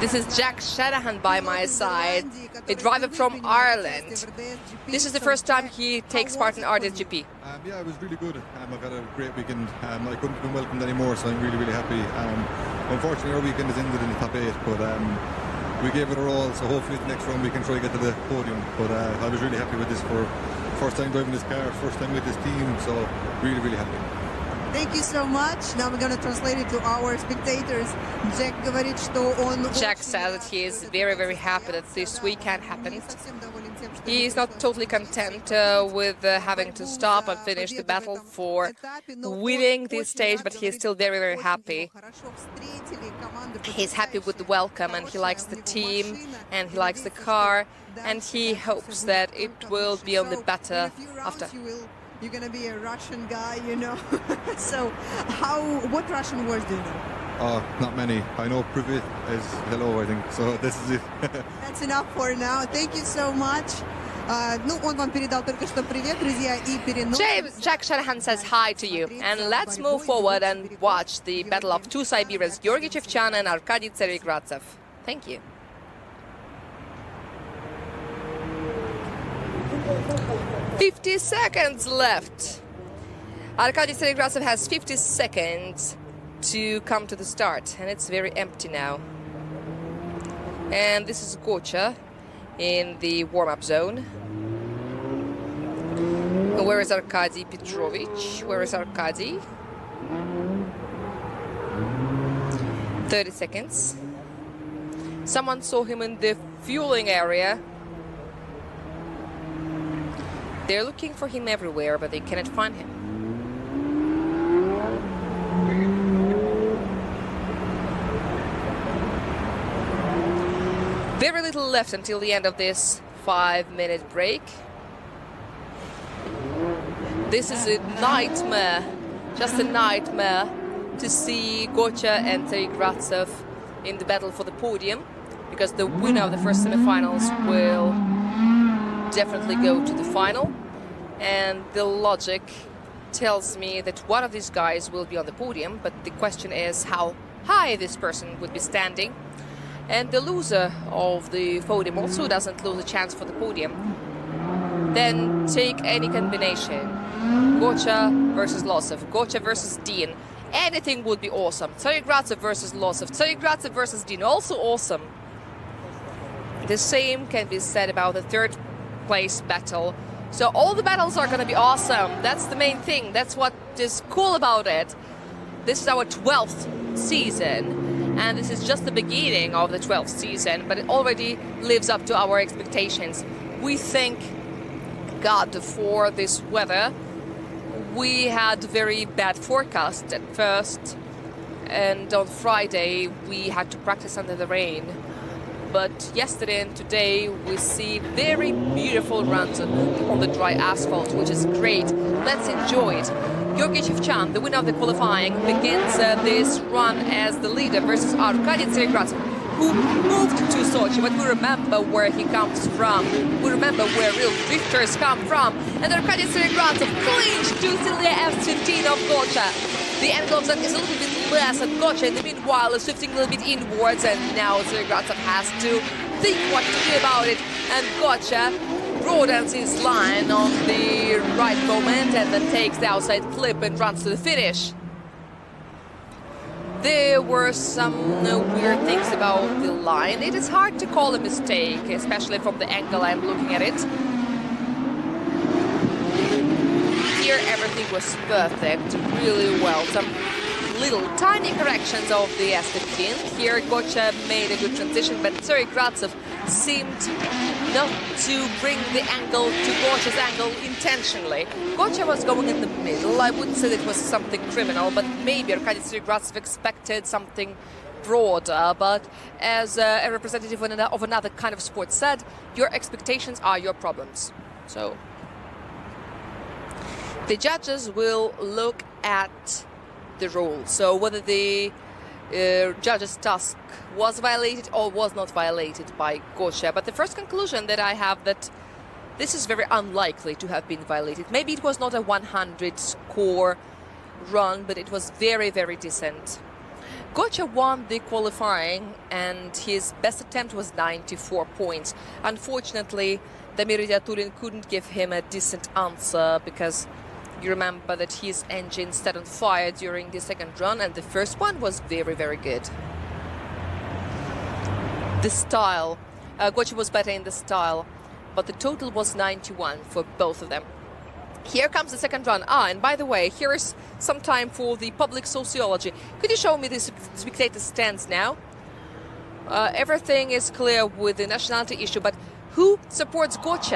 This is Jack Shanahan by my side, a driver from Ireland. This is the first time he takes part in RDGP. Yeah, it was really good. I've had a great weekend. I couldn't have been welcomed anymore, so I'm really, really happy. Unfortunately, our weekend is ended in the top 8, but we gave it our all, so hopefully the next round we can try to get to the podium. But I was really happy with this for first time driving this car, first time with this team, so really, really happy. Thank you so much. Now we're going to translate it to our spectators. Jack говорит, что он... Jack said that he is very, very happy that this weekend happened. He is not totally content with having to stop and finish the battle for winning this stage, but he is still very, very happy. He's happy with the welcome, and he likes the team, and he likes the car, and he hopes that it will be only better after. You're going to be a Russian guy, you know. So, what Russian words do you know? Not many. I know privet is hello, I think. So this is it. That's enough for now. Thank you so much. Ну, он вам передал только что привет, друзья, и перенос. Jack Shanahan says hi to you. And let's move forward and watch the battle of two Siberians, Georgy Chevchan and Arkady Tsaregradsev. Thank you. "50 seconds left. Arkady Tsaregradsev has 50 seconds to come to the start, and it's very empty now. And this is qu'a in the warm-up zone. Where is Arkady Petrovich? Where is Arkady? 30 seconds. Someone saw him in the fueling area. They're looking for him everywhere, but they cannot find him. Very little left until the end of this 5-minute break. This is a nightmare, just a nightmare to see qu'a and Tsaregradsev in the battle for the podium, because the winner of the first semifinals will definitely go to the final, and the logic tells me that one of these guys will be on the podium, but the question is how high this person would be standing. And the loser of the podium also doesn't lose a chance for the podium. Then take any combination. qu'a versus Losov, qu'a versus Dean. anything would be awesome. Tsarigradzev versus Losov, Tsarigradzev versus Dino, also awesome. The same can be said about the third place battle. So all the battles are going to be awesome. That's the main thing. That's what is cool about it. This is our 12th season, and this is just the beginning of the 12th season, but it already lives up to our expectations. We thank God for this weather. We had very bad forecast at first, and on Friday we had to practice under the rain. But yesterday and today we see very beautiful runs on the dry asphalt, which is great. Let's enjoy it. Georgi Shevchan, the winner of the qualifying, begins this run as the leader versus Arkady Tsarigradzev, who moved to Sochi, but we remember where he comes from. We remember where real drifters come from. And Arkady Tsarigradzev clinched to Silya F17 of qu'a. The angle of that is a little bit less, and qu'a in the meanwhile is shifting a little bit inwards, and now Tsarigradzev has to think what to do about it. And qu'a broadens his line on the right moment and then takes the outside clip and runs to the finish. There were some weird things about the line. It is hard to call a mistake, especially from the angle I'm looking at it. Here everything was perfect, really well. Some little tiny corrections of the S15. Here qu'a made a good transition, but Tsarigradzev seemed not to bring the angle to qua's angle intentionally. Qu'a was going in the middle. I wouldn't say that it was something criminal, but maybe Arkady Tsarigradzev expected something broader. But as a representative of another kind of sport said, your expectations are your problems. So the judges will look at the rule. So whether the judge's task was violated or was not violated by qu'a. But the first conclusion that I have that this is very unlikely to have been violated. Maybe it was not a 100 score run, but it was very, very decent. Qu'a won the qualifying, and his best attempt was 94 points. Unfortunately, Damir Idiatulin couldn't give him a decent answer because you remember that his engine set on fire during the second run, and the first one was very, very good. The style, qu'a was better in the style, but the total was 91 for both of them. Here comes the second run. And by the way, here is some time for the public sociology. Could you show me the spectator stands now? Everything is clear with the nationality issue, but who supports qu'a?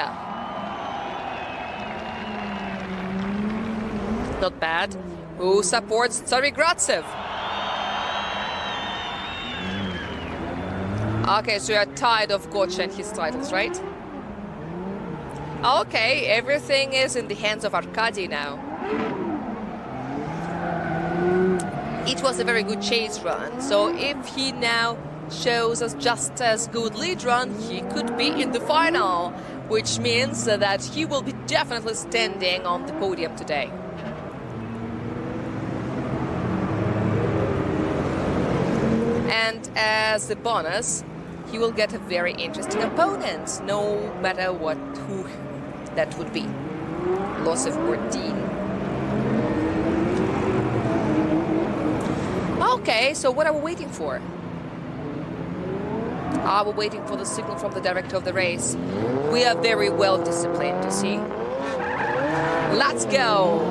Not bad. Who supports Tsarigradzev? Okay, so you're tired of qu'a and his titles, right? Okay, everything is in the hands of Arkady now. It was a very good chase run, so if he now shows us just as good lead run, he could be in the final, which means that he will be definitely standing on the podium today. And as a bonus, he will get a very interesting opponent, no matter who that would be, Losov or Dean. Okay, so what are we waiting for? Are we waiting for the signal from the director of the race? We are very well disciplined, you see. Let's go!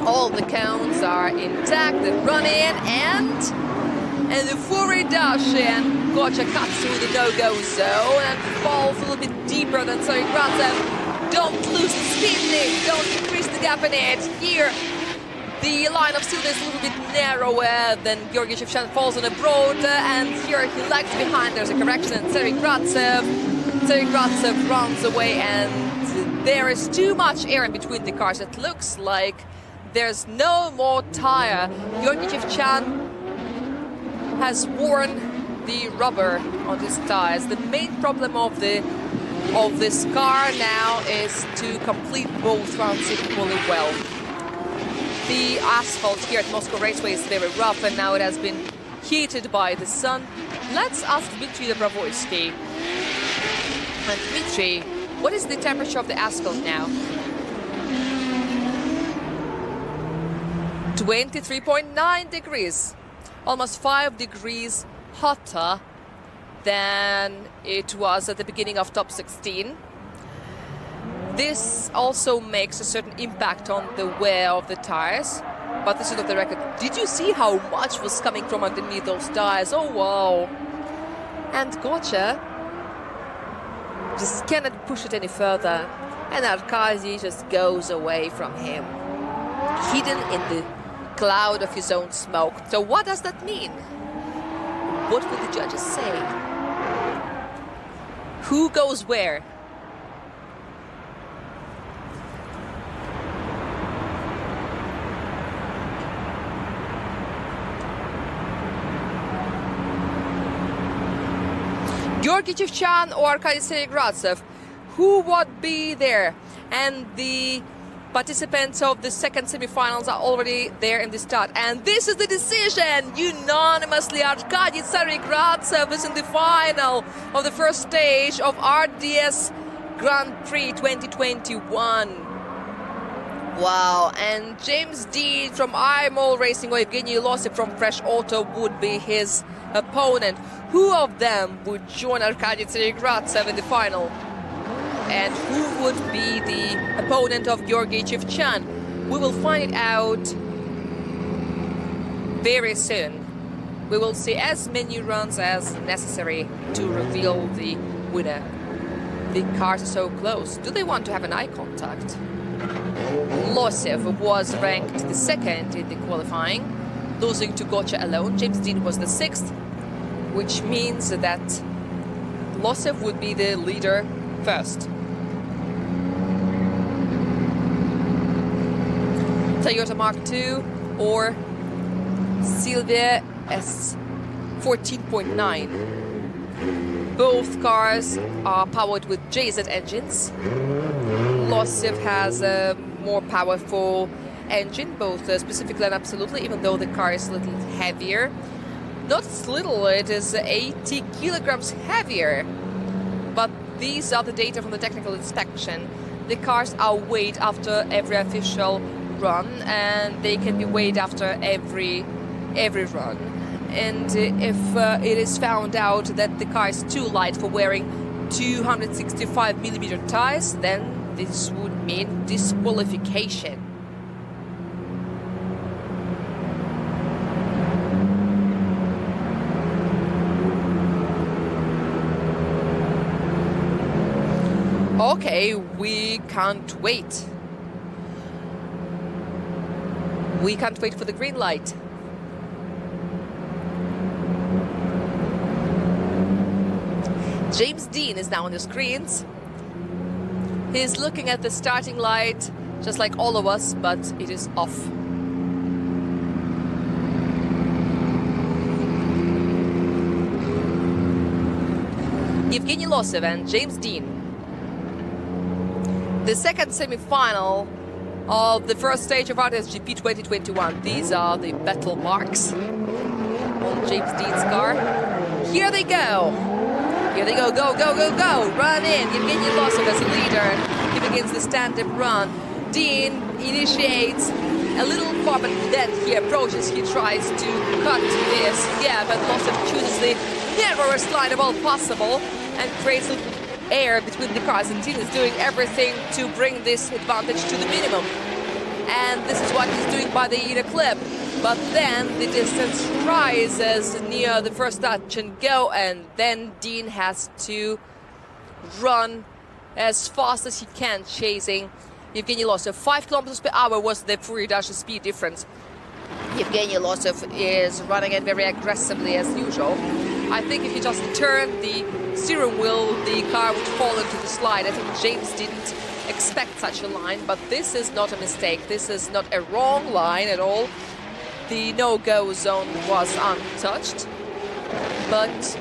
All the cones are intact, the run in, and the fury dash in. Qu'a cuts through the no-go zone and falls a little bit deeper than Tsarigradzev. Don't lose the speed, Nick. Don't increase the gap in it. Here, the line of Silya is a little bit narrower than Georgi Shevchan falls on a broad, and here he lags behind. There's a correction, and Tsarigradzev runs away, and there is too much air in between the cars. It looks like there's no more tire. Georgi Shevchan has worn the rubber on his tires. The main problem of this car now is to complete both runs equally well. The asphalt here at Moscow Raceway is very rough, and now it has been heated by the sun. Let's ask Dmitry Dobrovolsky. And Dmitry, what is the temperature of the asphalt now? 23.9 degrees, almost 5 degrees hotter than it was at the beginning of top 16. This also makes a certain impact on the wear of the tires, but this is not the record. Did you see how much was coming from underneath those tires? Oh wow! And qu'a just cannot push it any further, and Arkady just goes away from him, hidden in the cloud of his own smoke. So what does that mean? What will the judges say? Who goes where? Georgy Chivchan or Arkady Seregradsev? Who would be there? And the participants of the second semi-finals are already there in the start. And this is the decision! Unanimously, Arkady Seregradsev is in the final of the first stage of RDS Grand Prix 2021. Wow, and James Dean from IMOL Racing or Evgeny Losev from Fresh Auto would be his opponent. Who of them would join Arkady Seregradsev in the final? And who would be the opponent of Georgy Chivchan? We will find it out very soon. We will see as many runs as necessary to reveal the winner. The cars are so close. Do they want to have an eye contact? Losev was ranked the second in the qualifying, losing to qu'a alone. James Dean was the sixth, which means that Losev would be the leader first. Toyota Mark II or Silvia S14.9. Both cars are powered with JZ engines. Losev has a more powerful engine, both specifically and absolutely, even though the car is a little heavier. Not little, it is 80 kilograms heavier. But these are the data from the technical inspection. The cars are weighed after every official run, and they can be weighed after every run. And if it is found out that the car is too light for wearing 265mm tires, then this would mean disqualification. Okay, we can't wait. We can't wait for the green light. James Dean is now on the screens. He's looking at the starting light, just like all of us, but it is off. Evgeny Losev and James Dean. The second semi-final of the first stage of RSGP 2021. These are the battle marks on James Dean's car. Here they go. Here they go, go, go, go, go. Run in. Evgeny Losev as a leader. He begins the stand-up run. Dean initiates a little far, but then he approaches. He tries to cut this gap, but Losev chooses the narrowest line of all possible and creates a air between the cars, and Dean is doing everything to bring this advantage to the minimum. And this is what he's doing by the inner clip. But then the distance rises near the first touch and go, and then Dean has to run as fast as he can, chasing Evgeny Losev. 5 kilometers per hour was the Furidash speed difference. Evgeny Losev is running it very aggressively as usual. I think if he just turned the steering wheel, the car would fall into the slide. I think James didn't expect such a line, but this is not a mistake. This is not a wrong line at all. The no-go zone was untouched, but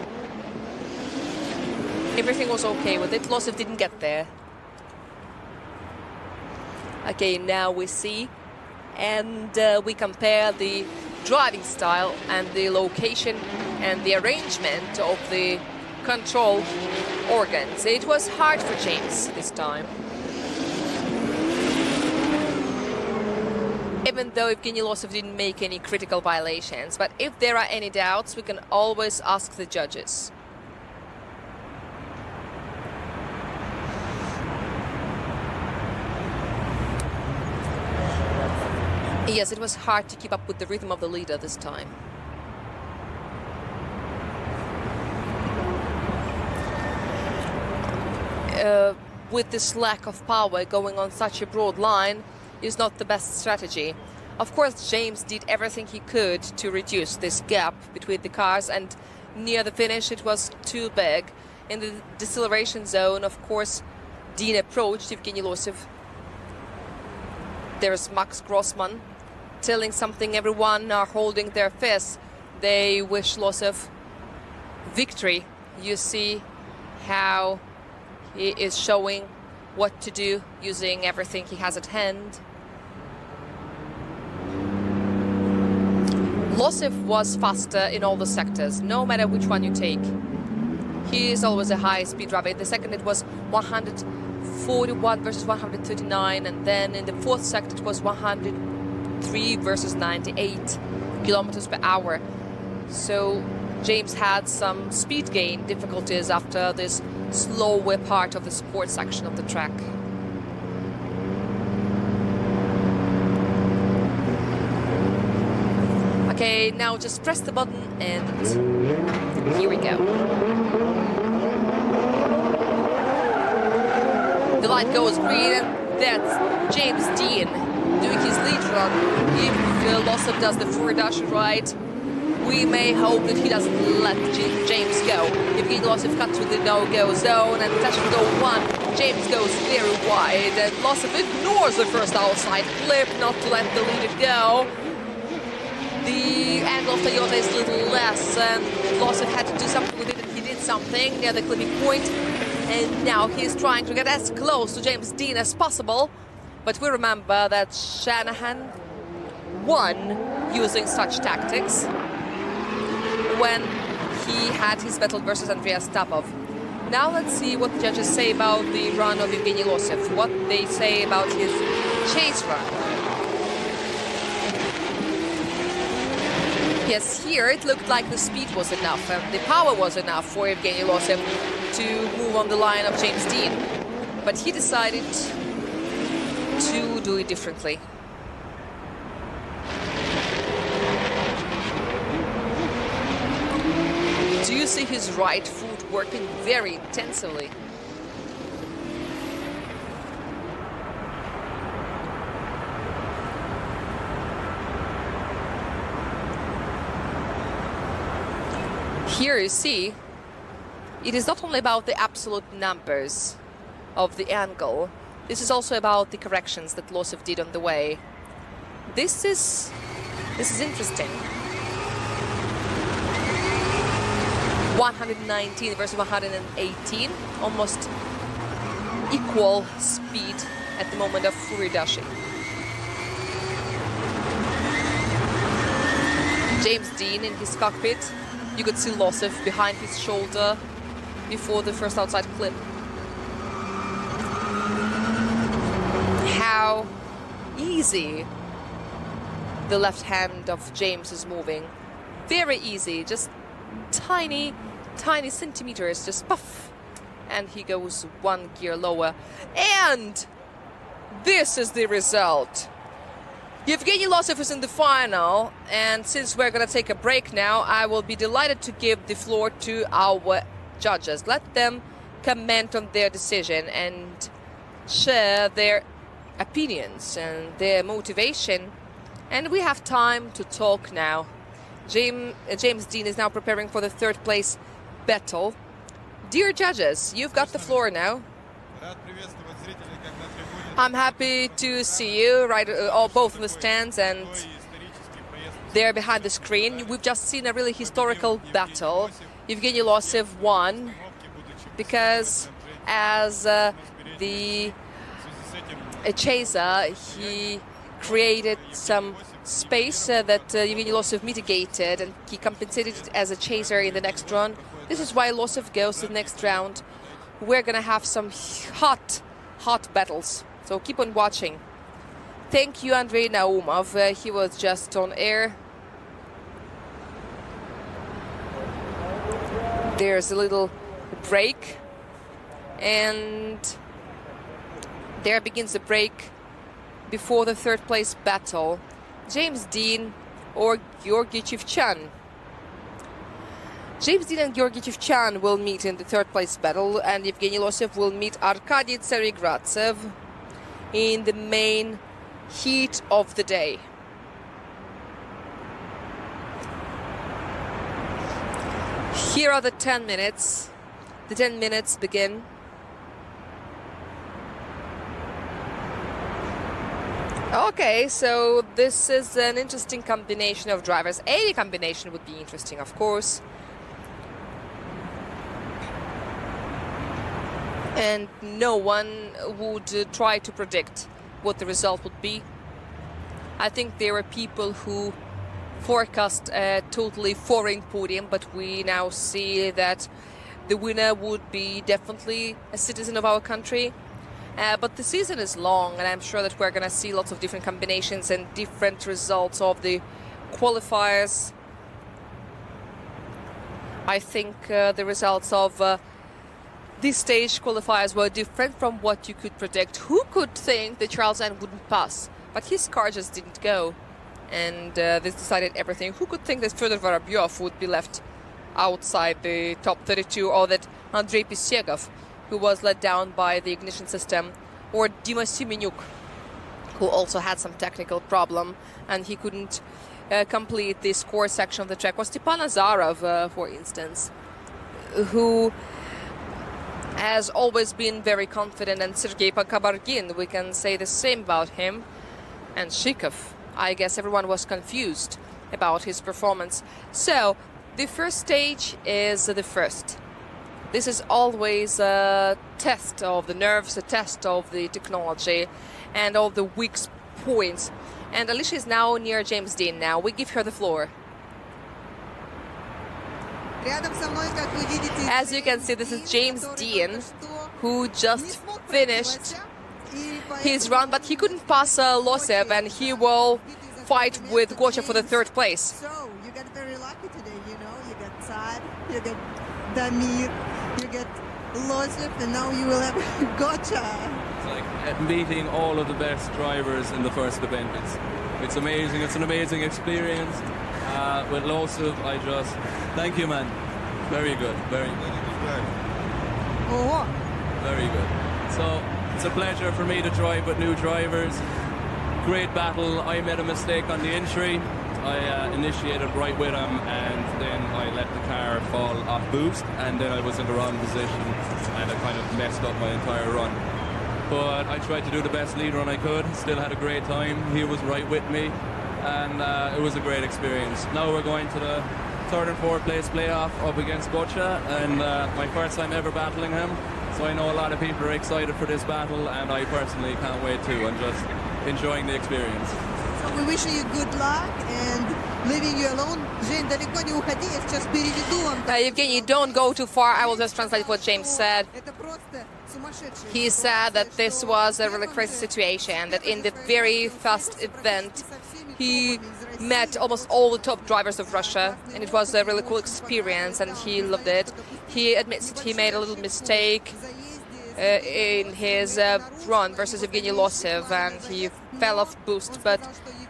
everything was okay with it. Losev didn't get there. Okay, now we see, and we compare the driving style and the location and the arrangement of the control organs. It was hard for James this time. even though Evgeny Losov didn't make any critical violations. But if there are any doubts, we can always ask the judges. Yes, it was hard to keep up with the rhythm of the leader this time. With this lack of power, going on such a broad line is not the best strategy. Of course, James did everything he could to reduce this gap between the cars, and near the finish it was too big. In the deceleration zone, of course, Dean approached Evgeny Losov. There's Max Grossman telling something. Everyone are holding their fists. They wish Losov victory. You see how he is showing what to do, using everything he has at hand. Losov was faster in all the sectors, no matter which one you take. He is always a high-speed driver. In the second it was 141 versus 139, and then in the fourth sector it was 103 versus 98 kilometers per hour. So James had some speed gain difficulties after this slower part of the sports section of the track. Okay, now just press the button and here we go. The light goes green, and that's James Dean doing his lead run. If Losov does the forward dash right, we may hope that he doesn't let James go. Evgeny Losov cut to the no-go zone, and touch and go one. James goes very wide, and Losov ignores the first outside flip, not to let the leader go. The angle of Toyota is a little less, and Losov had to do something with it, and he did something near the clipping point. And now he's trying to get as close to James Dean as possible. But we remember that Shanahan won using such tactics when he had his battle versus Andreas Tapov. Now let's see what the judges say about the run of Evgeny Losov, what they say about his chase run. Yes, here it looked like the speed was enough and the power was enough for Evgeny Losov to move on the line of James Dean. But he decided to do it differently. Do you see his right foot working very intensively? Here you see, it is not only about the absolute numbers of the angle, this is also about the corrections that Losov did on the way. This is interesting. 119 versus 118, almost equal speed at the moment of Furidashing. James Dean in his cockpit. You could see Losov behind his shoulder before the first outside clip. How easy the left hand of James is moving. Very easy, just tiny centimeters, just puff, and he goes one gear lower. And this is the result. Evgeny Losov is in the final, and since we're gonna take a break now, I will be delighted to give the floor to our judges. Let them comment on their decision and share their opinions and their motivation. And we have time to talk now. James Dean is now preparing for the third place battle. Dear judges, you've got the floor now. I'm happy to see you both in the stands and there behind the screen. We've just seen a really historical battle. Evgeny Losov won because as a chaser, he created some space that Evgeny Losov mitigated, and he compensated it as a chaser in the next run. This is why Losov goes to the next round. We're gonna have some hot battles, so keep on watching. Thank you, Andrei Naumov. He was just on air. There's a little break, and there begins the break before the third place battle. James Dean or Georgi Chivchan. James Dean and Georgi Chivchan will meet in the third place battle, and Evgeny Losev will meet Arkady Tsarigradsev in the main heat of the day. Here are the 10 minutes. The 10 minutes begin. Okay, so this is an interesting combination of drivers. Any combination would be interesting, of course. And no one would try to predict what the result would be. I think there are people who forecast a totally foreign podium, but we now see that the winner would be definitely a citizen of our country. But the season is long, and I'm sure that we're going to see lots of different combinations and different results of the qualifiers. I think the results of this stage qualifiers were different from what you could predict. Who could think that Charles N wouldn't pass? But his car just didn't go, and this decided everything. Who could think that Fyodor Vorobyov would be left outside the top 32, or that Andrei Pisegov, who was let down by the ignition system, or Dima Simenyuk, who also had some technical problem and he couldn't complete this core section of the track, or Stepan Azarov, for instance, who has always been very confident, and Sergei Kabargin, we can say the same about him, and Shikov. I guess everyone was confused about his performance. So the first stage is the first. This is always a test of the nerves, a test of the technology and all the weak points. And Alicia is now near James Dean now. We give her the floor. As you can see, this is James Dean, who just finished his run, but he couldn't pass Losev, and he will fight with Gocha for the third place. So you got very lucky today, you know. You got Tsar, you got Damir, you get Losev, and now you will have Gocha. It's like meeting all of the best drivers in the first event. It's amazing. It's an amazing experience. With Losev, thank you, man. Very good. Very good. Oh. Very good. So it's a pleasure for me to drive with new drivers. Great battle. I made a mistake on the entry. I initiated right with him, and then I let the car fall off boost, and then I was in the wrong position, and I kind of messed up my entire run. But I tried to do the best lead run I could. Still had a great time. He was right with me, and it was a great experience. Now we're going to the third and fourth place playoff up against Gocha, and my first time ever battling him. So I know a lot of people are excited for this battle, and I personally can't wait too. I'm just enjoying the experience. So we wish you good luck and leaving you alone. Жень, далеко не уходи, я сейчас переведу вам. Evgeny, don't go too far. I will just translate what James said. Это просто сумасшедшее. He said that this was a really crazy situation, that in the very first event he met almost all the top drivers of Russia, and it was a really cool experience, and he loved it. He admits that he made a little mistake in his run versus Evgeny Losev, and he fell off boost, but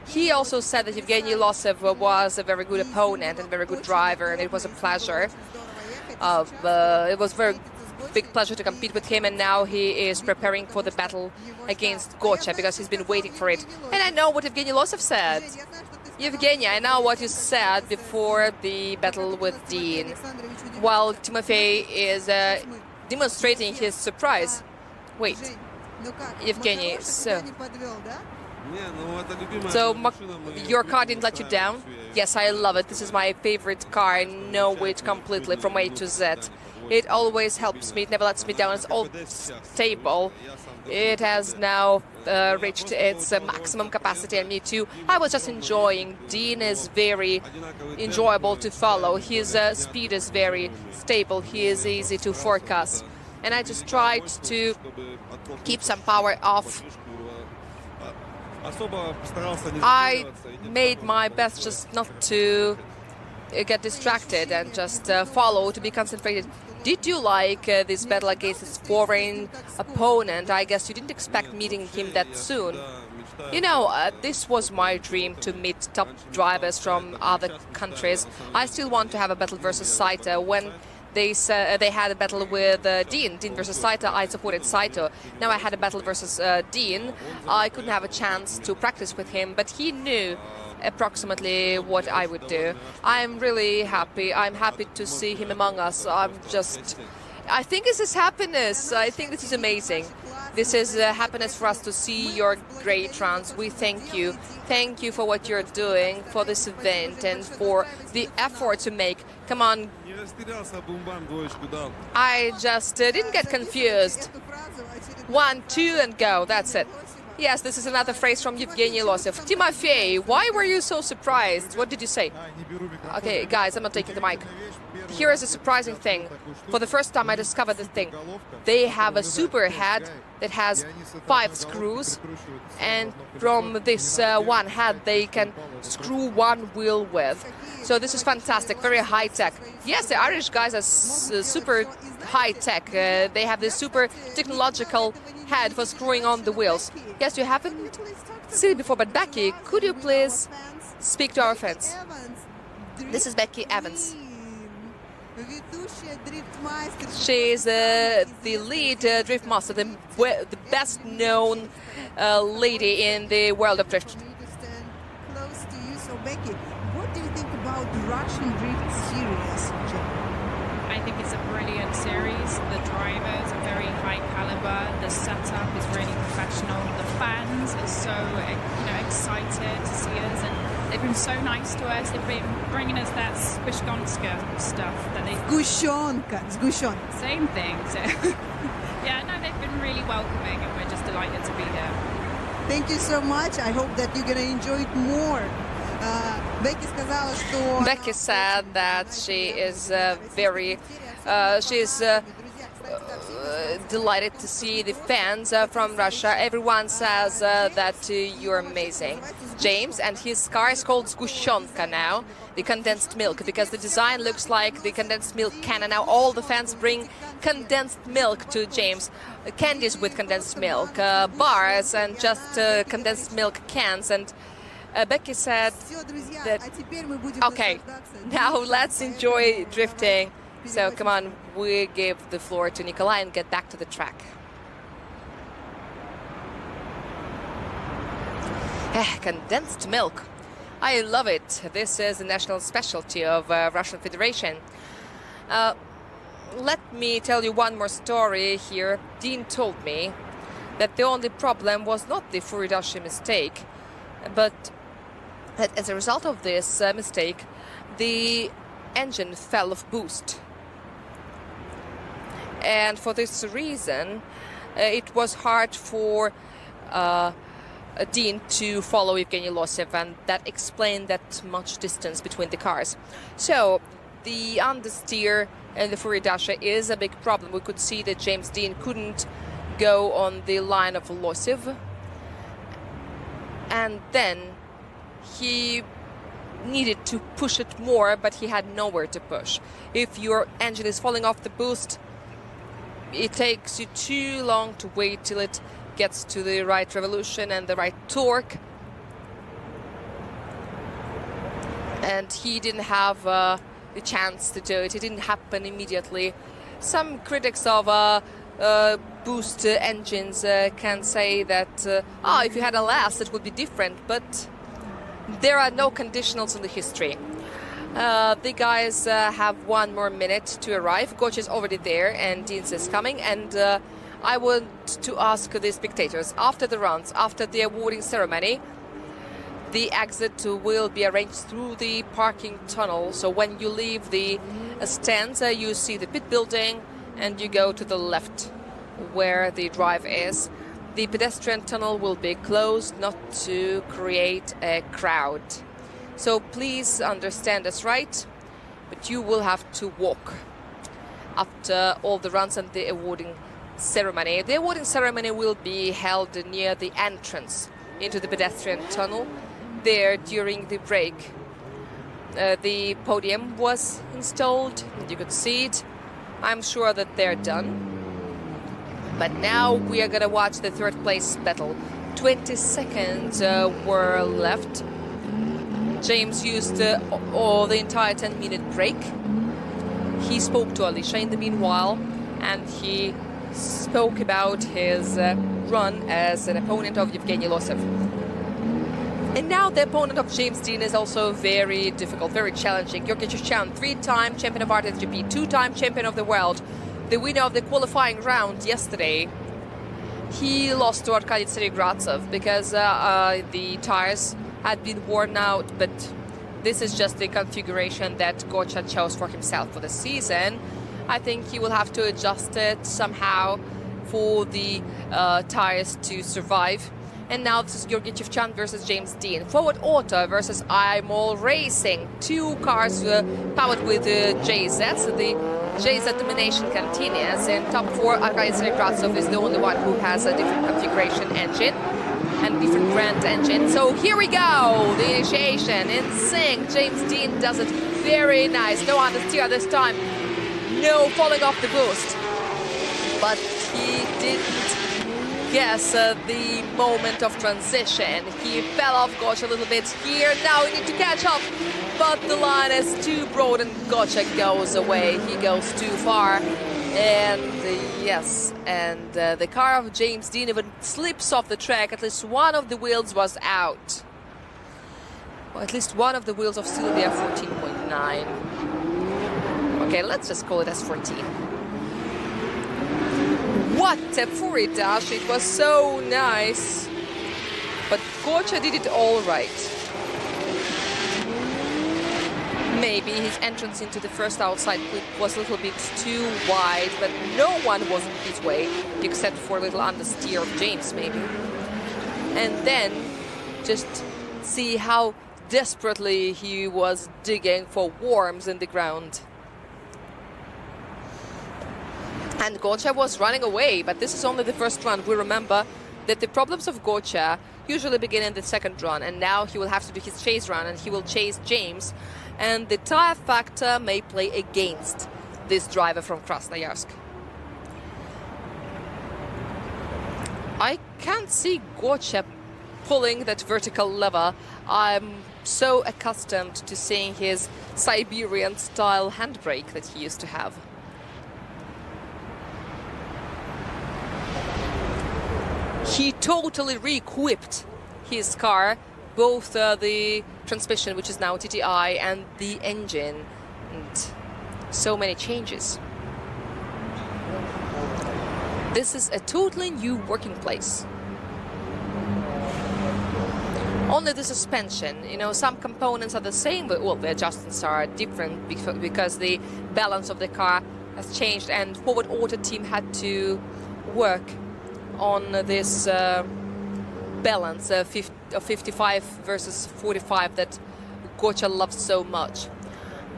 he also said that Evgeny Losev was a very good opponent and very good driver, and it was a pleasure. It was a very big pleasure to compete with him, and now he is preparing for the battle against Gocha because he's been waiting for it. And I know what Evgeny Losev said. Evgeny, I know what you said before the battle with Dean, while Timofey is demonstrating his surprise. Wait, Evgeny, so your car didn't let you down? Yes, I love it. This is my favorite car. I know it completely from A to Z. It always helps me. It never lets me down. It's all stable. It has now reached its maximum capacity, and me too. I was just enjoying. Dean is very enjoyable to follow. His speed is very stable. He is easy to forecast. And I just tried to keep some power off I made my best just not to get distracted and just follow, to be concentrated. Did you like this battle against this foreign opponent? I guess you didn't expect meeting him that soon. You know, this was my dream, to meet top drivers from other countries. I still want to have a battle versus Saito. When they had a battle with Dean versus Saito, I supported Saito. Now I had a battle versus Dean. I couldn't have a chance to practice with him, but he knew approximately what I would do. I'm really happy. I'm happy to see him among us. I think this is happiness. I think this is amazing. This is happiness for us to see your great runs. We thank you. Thank you for what you're doing for this event and for the effort to make. Come on. I just didn't get confused. 1, 2, and go. That's it. Yes, this is another phrase from Evgeny Losov. Timofey, why were you so surprised? What did you say? Okay, guys, I'm not taking the mic. Here is a surprising thing. For the first time I discovered this thing. They have a super head that has 5 screws, and from this one head they can screw one wheel with. So this is fantastic, very high-tech. Yes, the Irish guys are super high-tech. They have this super technological head for screwing on the wheels. Yes, you haven't seen it before, but Becky, could you please speak to our fans? This is Becky Evans. She is the lead drift master, the best-known lady in the world of drift. Close to you, so Becky, what do you think about the Russian Drift Series? I think it's a brilliant series. The drivers are very high caliber. The setup is really professional. The fans are so excited to see us, and they've been so nice to us. They've been bringing us that Spishgonska stuff that they... Sgushonka. Same thing. So yeah, no, they've been really welcoming, and we're just delighted to be here. Thank you so much. I hope that you're gonna enjoy it more. Becky said that she is delighted to see the fans from Russia. Everyone says that you're amazing. James and his car is called Sgushonka now, the condensed milk, because the design looks like the condensed milk can, and now all the fans bring condensed milk to James. Candies with condensed milk, bars and just condensed milk cans. And Becky said that, okay, now let's enjoy drifting. So come on, we give the floor to Nikolai and get back to the track. Condensed milk. I love it. This is a national specialty of Russian Federation. Let me tell you one more story here. Dean told me that the only problem was not the Furidashi mistake, but that as a result of this mistake, the engine fell off boost. And for this reason, it was hard for Dean to follow Evgeny Losov, and that explained that much distance between the cars. So the understeer and the Furidashi is a big problem. We could see that James Dean couldn't go on the line of Losov, and then he needed to push it more, but he had nowhere to push. If your engine is falling off the boost, it takes you too long to wait till it gets to the right revolution and the right torque. And he didn't have the chance to do it. It didn't happen immediately. Some critics of boost engines can say that, if you had a last, it would be different, but there are no conditionals in the history. The guys have 1 more minute to arrive. Coach is already there and Deans is coming. And I want to ask the spectators, after the runs, after the awarding ceremony, the exit will be arranged through the parking tunnel. So when you leave the stands, you see the pit building and you go to the left where the drive is. The pedestrian tunnel will be closed not to create a crowd. So please understand us right, but you will have to walk after all the runs and the awarding ceremony. The awarding ceremony will be held near the entrance into the pedestrian tunnel there during the break. The podium was installed, you could see it. I'm sure that they're done. But now we are gonna watch the third place battle. 20 seconds were left. James used the entire 10-minute break. He spoke to Alicia in the meanwhile, and he spoke about his run as an opponent of Yevgeny Losev. And now the opponent of James Dean is also very difficult, very challenging. Georgi Chichan, 3-time champion of RTSGP, 2-time champion of the world, the winner of the qualifying round yesterday. He lost to Arkady Tseregradtsov because the tires had been worn out, but this is just the configuration that Gocha chose for himself for the season. I think he will have to adjust it somehow for the tires to survive. And now this is Georgi Chivchan versus James Dean. Forward Auto versus IMOL Racing. Two cars powered with JZ. So the JZ domination continues. In top four, Arkady Tseregradtsov is the only one who has a different configuration engine and different brand engine. So here we go. The initiation in sync. James Dean does it very nice. No understeer this time. No falling off the boost. But he didn't guess the moment of transition. He fell off Gocha a little bit here. Now we need to catch up, but the line is too broad and Gocha goes away. He goes too far. And yes, and the car of James Dean even slips off the track. At least one of the wheels was out. Well, at least one of the wheels of Sylvia 14.9. Okay, let's just call it as 14. What a furry dash, it was so nice. But Gocha did it all right. Maybe his entrance into the first outside clip was a little bit too wide, but no one was in his way, except for a little understeer of James, maybe. And then just see how desperately he was digging for worms in the ground. And Gocha was running away, but this is only the first run. We remember that the problems of Gocha usually begin in the second run, and now he will have to do his chase run, and he will chase James. And the tire factor may play against this driver from Krasnoyarsk. I can't see Gocha pulling that vertical lever. I'm so accustomed to seeing his Siberian-style handbrake that he used to have. He totally re-equipped his car, both the transmission, which is now TTI, and the engine. And so many changes. This is a totally new working place. Only the suspension, you know, some components are the same, but well, the adjustments are different because the balance of the car has changed, and Forward Auto team had to work on this balance of 55 versus 45 that Gocha loves so much.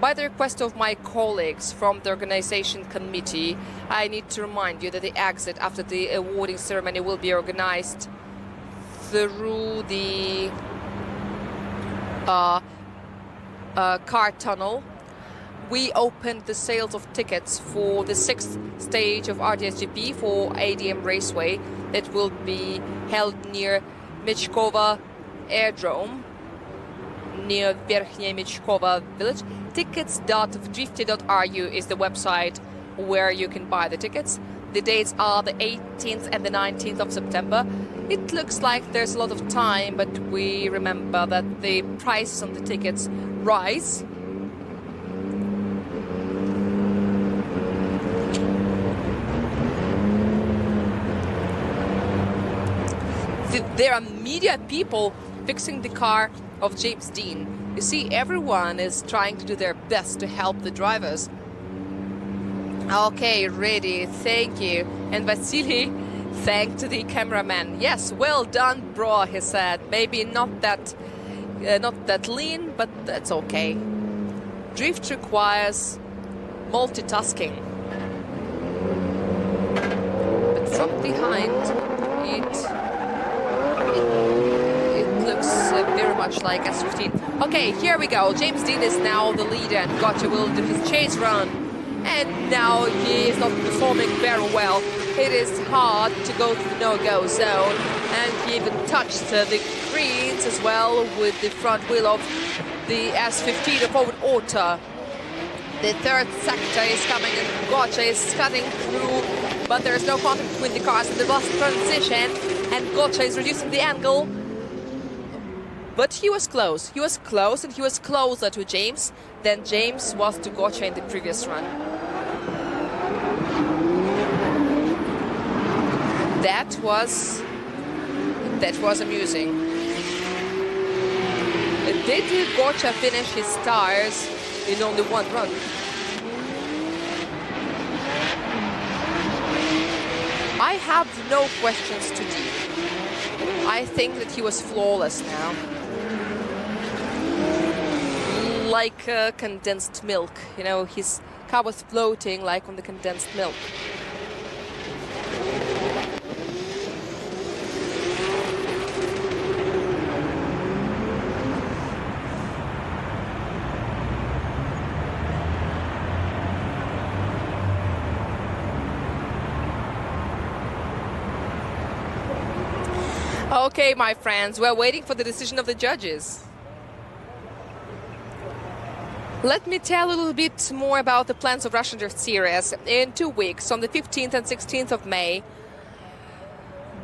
By the request of my colleagues from the organization committee, I need to remind you that the exit after the awarding ceremony will be organized through the car tunnel. We opened the sales of tickets for the 6th stage of RTSGP for ADM Raceway that will be held near Mechkova Airdrome, near Verkhnya Mechkova village. Tickets.drifty.ru is the website where you can buy the tickets. The dates are the 18th and the 19th of September. It looks like there's a lot of time, but we remember that the prices on the tickets rise. There are media people fixing the car of James Dean. You see, everyone is trying to do their best to help the drivers. Okay, ready, thank you. And Vasily thanked the cameraman. Yes, well done, bro, he said. Maybe not that lean, but that's okay. Drift requires multitasking. But from behind, it much like S15. Okay, here we go. James Dean is now the leader, and Gotcha will do his chase run. And now he is not performing very well. It is hard to go through the no-go zone, and he even touched the greens as well with the front wheel of the S15 of forward auto. The third sector is coming, and Gotcha is cutting through, but there is no contact between the cars in the last transition, and Gotcha is reducing the angle. But he was close. He was close, and he was closer to James than James was to Gotcha in the previous run. That was amusing. Did Gotcha finish his tires in only one run? I have no questions to Dean. I think that he was flawless now. Like condensed milk, you know, his car was floating like on the condensed milk. Okay, my friends, we're waiting for the decision of the judges. Let me tell a little bit more about the plans of Russian Drift Series. In 2 weeks, on the 15th and 16th of May,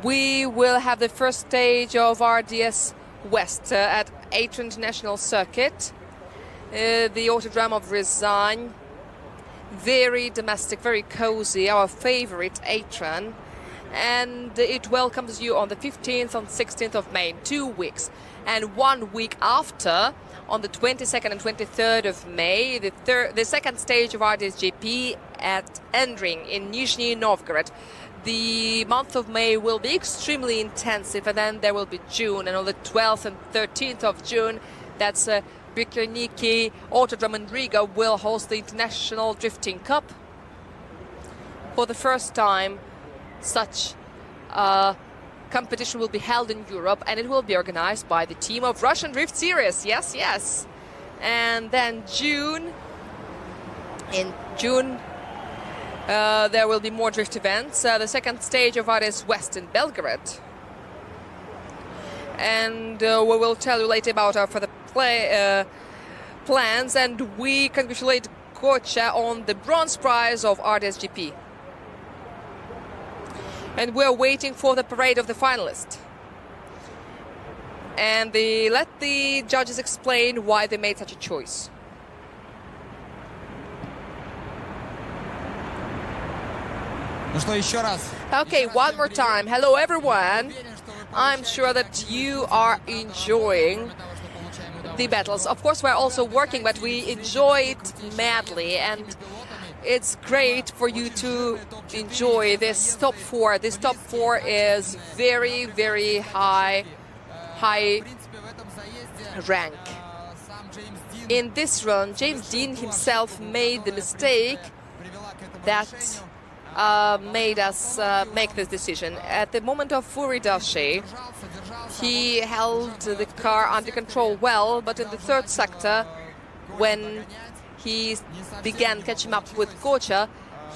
we will have the first stage of RDS West at Atran International Circuit, the Autodrome of Riazan. Very domestic, very cozy, our favorite Atran. And it welcomes you on the 15th and 16th of May, 2 weeks. And 1 week after, on the 22nd and 23rd of May, the second stage of RDSGP at Endring in Nizhny Novgorod. The month of May will be extremely intensive, and then there will be June. And on the 12th and 13th of June, that's Bikerniki Autodrome in Riga will host the International Drifting Cup. For the first time, such competition will be held in Europe, and it will be organized by the team of Russian Drift Series. Yes, yes. And then in June, there will be more drift events. The second stage of RDS West in Belgrade. And we will tell you later about our further plans. And we congratulate Gotcha on the bronze prize of RDSGP. And we're waiting for the parade of the finalists. And let the judges explain why they made such a choice. Okay, one more time. Hello, everyone. I'm sure that you are enjoying the battles. Of course, we're also working, but we enjoy it madly. And it's great for you to enjoy this top four. This top four is very, very high rank. In this run, James Dean himself made the mistake that made us make this decision. At the moment of Furidashi, he held the car under control well, but in the third sector, when he began catching up with Gotcha,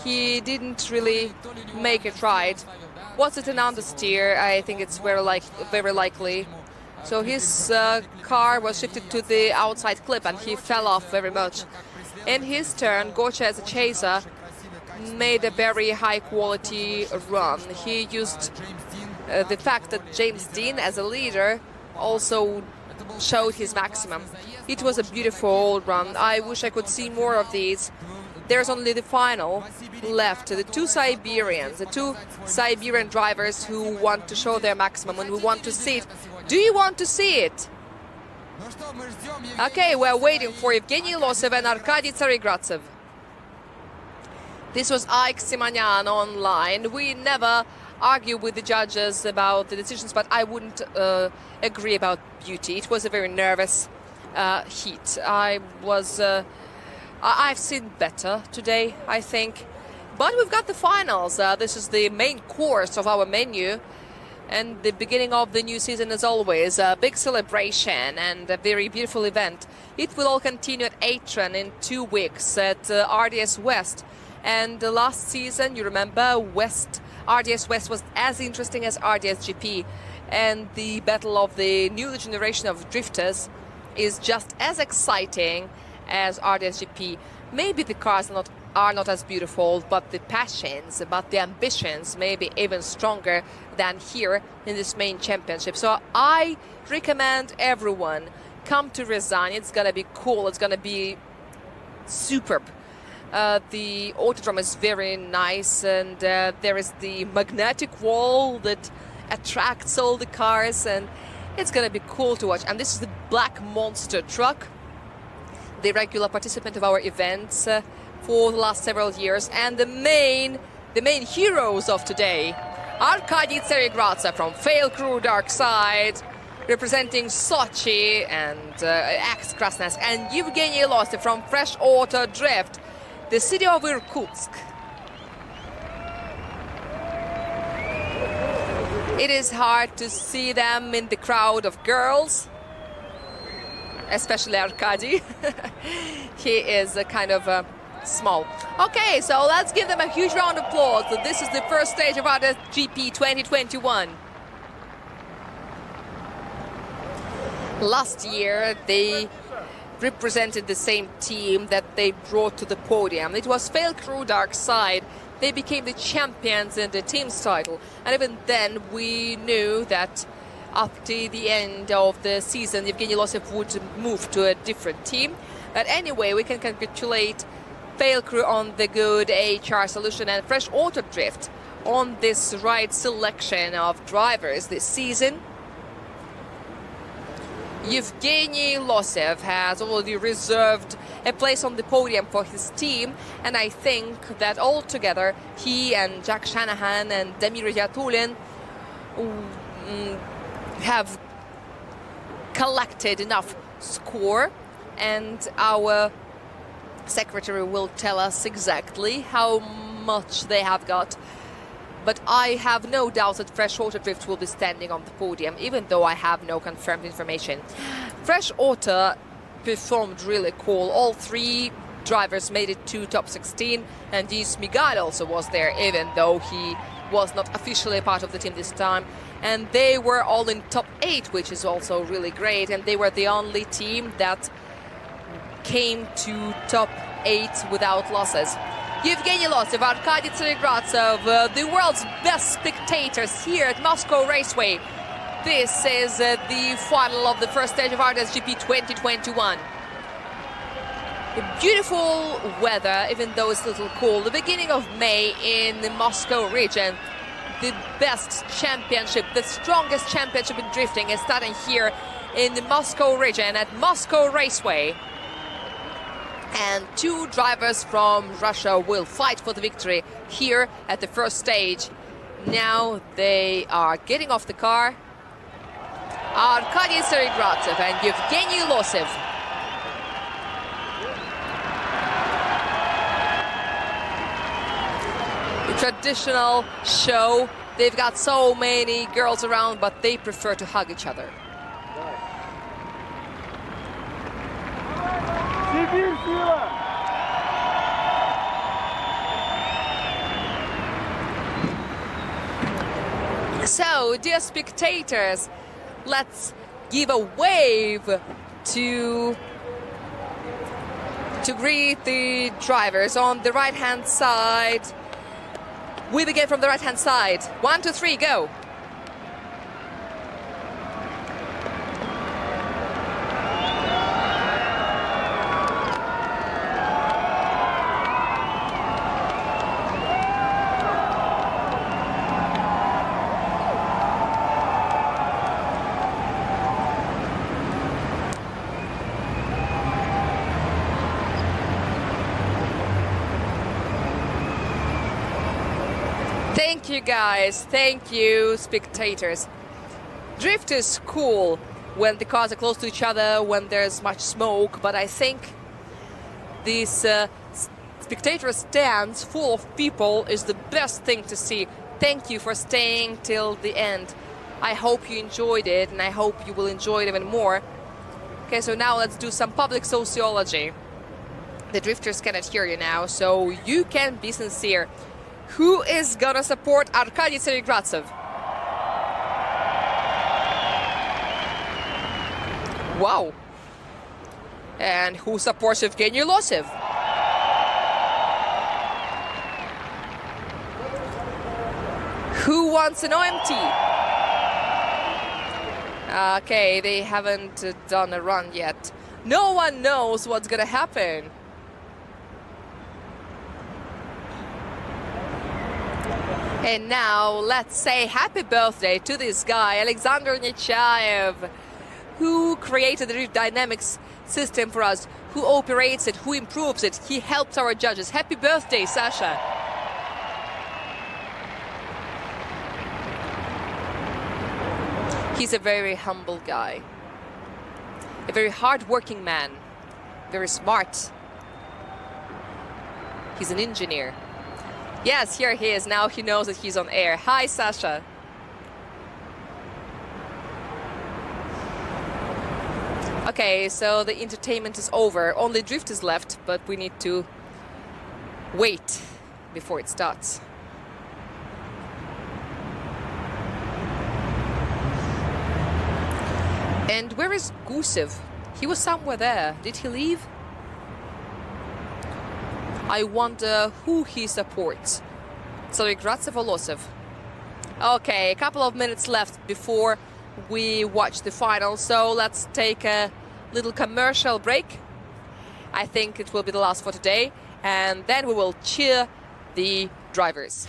he didn't really make it right. Was it an understeer? I think it's very likely. So his car was shifted to the outside clip, and he fell off very much. In his turn, Gotcha, as a chaser, made a very high-quality run. He used the fact that James Dean, as a leader, also showed his maximum. It was a beautiful run. I wish I could see more of these. There's only the final left. The two Siberian drivers who want to show their maximum, and we want to see it. Do you want to see it? Okay, we're waiting for Evgeny Losev and Arkady Tsarigradsev. This was Ike Simonyan online. We never argue with the judges about the decisions, but I wouldn't agree about beauty. It was a very nervous heat. I've seen better today, I think. But we've got the finals. This is the main course of our menu. And the beginning of the new season is always a big celebration and a very beautiful event. It will all continue at Atron in 2 weeks at RDS West. And last season, you remember, RDS West was as interesting as RDS GP. And the battle of the new generation of drifters is just as exciting as RDS GP. Maybe the cars are not as beautiful, but the passions, but the ambitions may be even stronger than here in this main championship. So I recommend everyone come to Ryazan. It's gonna be cool. It's gonna be superb. The autodrome is very nice, and there is the magnetic wall that attracts all the cars, and it's gonna be cool to watch. And this is the Black Monster truck, the regular participant of our events for the last several years, and the main heroes of today. Arkady Tseregradze from Fail Crew Dark Side, representing Sochi and ex-Krasnoyarsk, and Evgeny Losev from Fresh Auto Drift, the city of Irkutsk. It is hard to see them in the crowd of girls, especially Arkady. He is a kind of small. Okay, so let's give them a huge round of applause. So this is the first stage of RDS GP 2021. Last year, they represented the same team that they brought to the podium. It was Fail Crew Dark Side. They became the champions in the team's title. And even then, we knew that after the end of the season, Evgeny Losev would move to a different team. But anyway, we can congratulate Fail Crew on the good HR solution and Fresh Auto Drift on this right selection of drivers this season. Evgeny Losev has already reserved a place on the podium for his team, and I think that altogether he and Jack Shanahan and Damir Yatulin have collected enough score, and our secretary will tell us exactly how much they have got. But I have no doubt that Fresh Auto Drift will be standing on the podium, even though I have no confirmed information. Fresh Auto performed really cool. All 3 drivers made it to top 16, and Denis Migal also was there, even though he was not officially a part of the team this time. And they were all in top 8, which is also really great, and they were the only team that came to top 8 without losses. Evgeny Losev, Arkady Tseregradze, the world's best spectators here at Moscow Raceway. This is the final of the first stage of RDS GP 2021. Beautiful weather, even though it's a little cool. The beginning of May in the Moscow region. The best championship, the strongest championship in drifting is starting here in the Moscow region at Moscow Raceway. And 2 drivers from Russia will fight for the victory here at the first stage. Now they are getting off the car. Arkady Tseregradze and Evgeny Losev. The traditional show. They've got so many girls around, but they prefer to hug each other. So, dear spectators, let's give a wave to greet the drivers on the right-hand side. We begin from the right-hand side. 1, 2, 3, go. Thank you guys, thank you spectators. Drift is cool when the cars are close to each other, when there's much smoke, but I think this spectator stands full of people is the best thing to see. Thank you for staying till the end. I hope you enjoyed it, and I hope you will enjoy it even more. Okay, so now let's do some public sociology. The drifters cannot hear you now, so you can be sincere. Who is gonna support Arkady Seregratsev? Wow. And who supports Evgeny Losev? Who wants an OMT? Okay, they haven't done a run yet. No one knows what's gonna happen. And now let's say happy birthday to this guy, Alexander Nechayev, who created the Drift Dynamics system for us, who operates it, who improves it. He helps our judges. Happy birthday, Sasha. He's a very humble guy, a very hard-working man, very smart. He's an engineer. Yes, here he is. Now he knows that he's on air. Hi, Sasha. Okay, so the entertainment is over. Only drift is left, but we need to wait before it starts. And where is Gusev? He was somewhere there. Did he leave? I wonder who he supports. Seregratsev or Losev? Okay, a couple of minutes left before we watch the final, so let's take a little commercial break. I think it will be the last for today, and then we will cheer the drivers.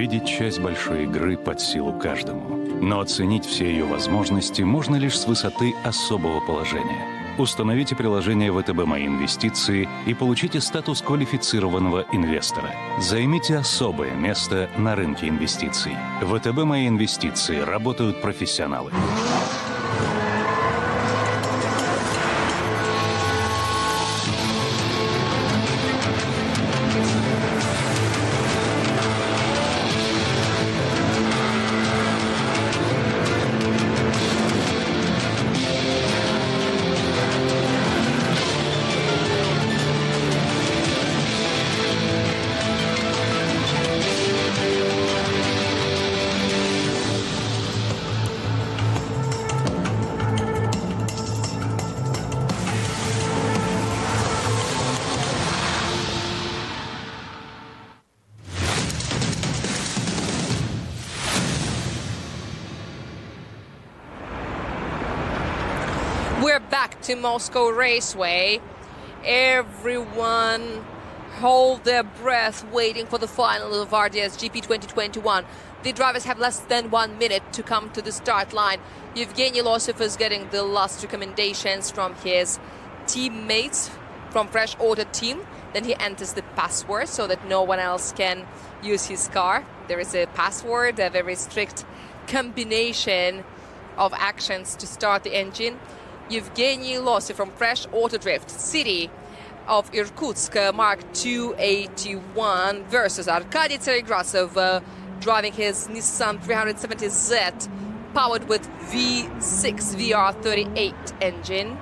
Увидеть часть большой игры под силу каждому. Но оценить все ее возможности можно лишь с высоты особого положения. Установите приложение ВТБ «Мои инвестиции» и получите статус квалифицированного инвестора. Займите особое место на рынке инвестиций. ВТБ «Мои инвестиции» работают профессионалы. We're back to Moscow Raceway. Everyone hold their breath waiting for the final of RDS GP 2021. The drivers have less than 1 minute to come to the start line. Evgeny Losev is getting the last recommendations from his teammates from Fresh Auto team. Then he enters the password so that no one else can use his car. There is a password, a very strict combination of actions to start the engine. Yevgeny Losev from Fresh Auto Drift City of Irkutsk, Mark 281 versus Arkady Tseregratsov, driving his Nissan 370Z powered with V6 VR38 engine.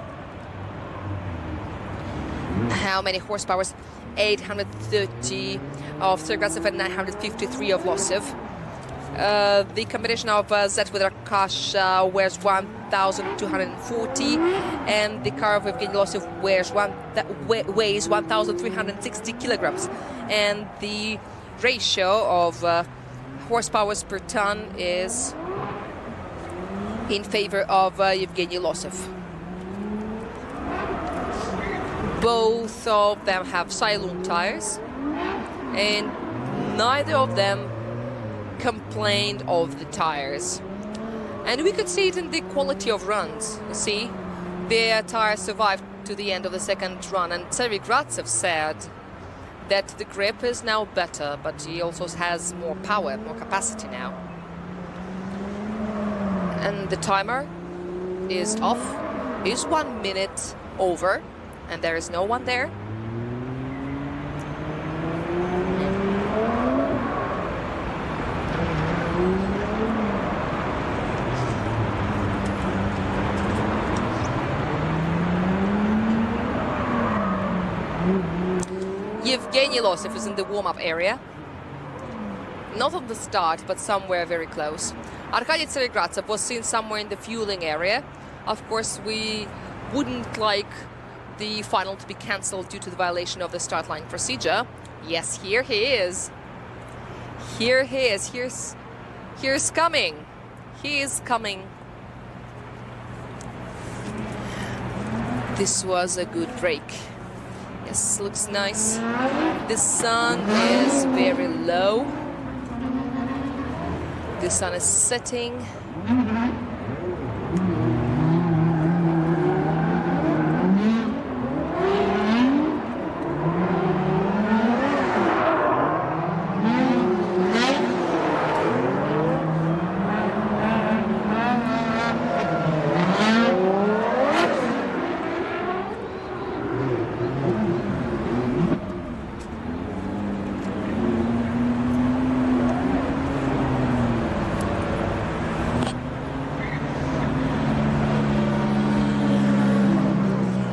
How many horsepower? 830 of Tseregratsov and 953 of Losev. The combination of Z with Arkash wears 1,240, and the car of Evgeny Losev weighs 1,360 kilograms. And the ratio of horsepower per ton is in favor of Evgeny Losev. Both of them have Cylon tires, and neither of them complained of the tires. And we could see it in the quality of runs. You see, their tires survived to the end of the second run, and Tseregratsov said that the grip is now better, but he also has more power, more capacity now. And the timer is off, is 1 minute over, and there is no one there. Yevgeny Losev is in the warm-up area. Not on the start, but somewhere very close. Arkady Tseregratsov was seen somewhere in the fueling area. Of course, we wouldn't like the final to be cancelled due to the violation of the start line procedure. Yes, here he is. Here he is. Here's coming. He is coming. This was a good break. Yes, looks nice. The sun is very low. The sun is setting.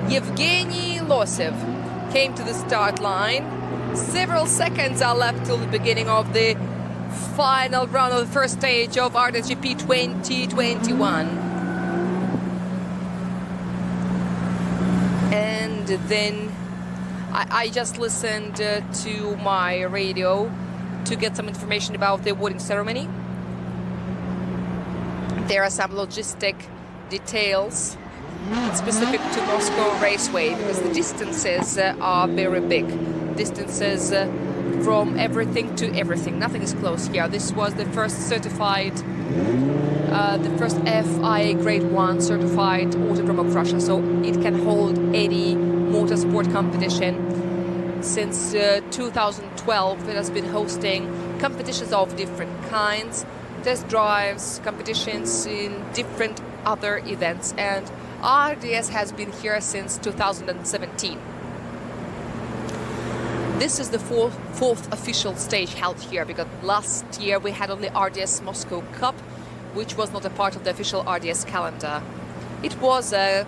Yevgeny Losev came to the start line. Several seconds are left till the beginning of the final round of the first stage of RDSGP 2021. And then I just listened to my radio to get some information about the awarding ceremony. There are some logistic details specific to Moscow Raceway, because the distances are very big. Distances from everything to everything. Nothing is close here. This was the first certified, the first FIA Grade 1 certified Autodrome of Russia, so it can hold any motorsport competition. Since 2012, it has been hosting competitions of different kinds, test drives, competitions in different other events, and RDS has been here since 2017. This is the fourth official stage held here, because last year we had only RDS Moscow Cup, which was not a part of the official RDS calendar. It was a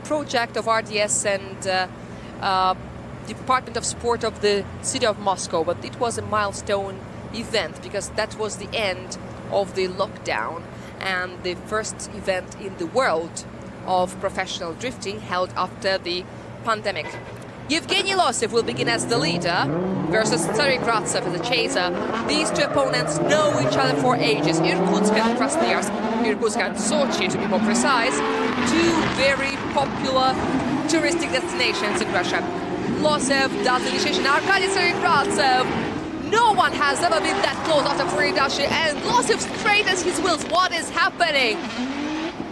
project of RDS and Department of Sport of the City of Moscow, but it was a milestone event because that was the end of the lockdown and the first event in the world of professional drifting held after the pandemic. Yevgeny Losev will begin as the leader versus Tseregratsov as a chaser. These two opponents know each other for ages. Irkutsk and Krasnoyarsk, Irkutsk and Sochi to be more precise, two very popular touristic destinations in Russia. Losev does the initiation. Arkady Tseregratsov, no one has ever been that close after Furidashi, and Losev straightens his wheels. What is happening?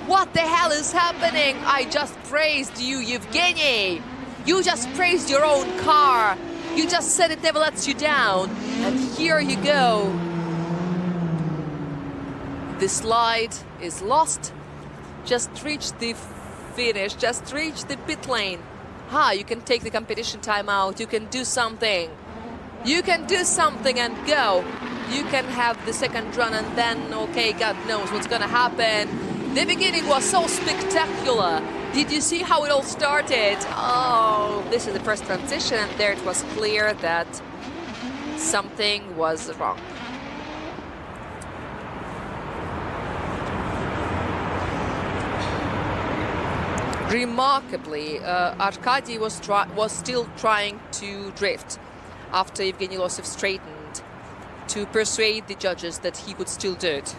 What the hell is happening? I just praised you, Yevgeny. You just praised your own car. You just said it never lets you down. And here you go. The slide is lost. Just reached the finish, just reached the pit lane. You can take the competition time out. You can do something. You can do something and go. You can have the second run and then, okay, God knows what's gonna happen. The beginning was so spectacular. Did you see how it all started? Oh, this is the first transition, and there it was clear that something was wrong. Remarkably, Arkady was still trying to drift after Evgeny Losov straightened to persuade the judges that he could still do it.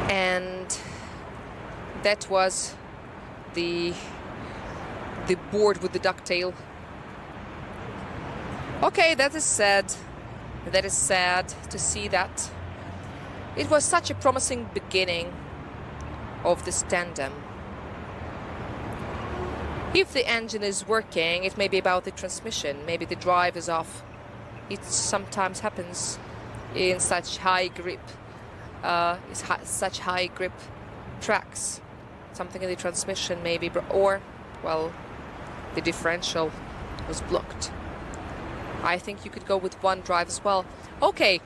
And that was the board with the ducktail. Okay, that is sad. That is sad to see that. It was such a promising beginning of this tandem. If the engine is working, it may be about the transmission. Maybe the drive is off. It sometimes happens in such high grip, such high grip tracks. Something in the transmission maybe, or, well, the differential was blocked. I think you could go with one drive as well. Okay,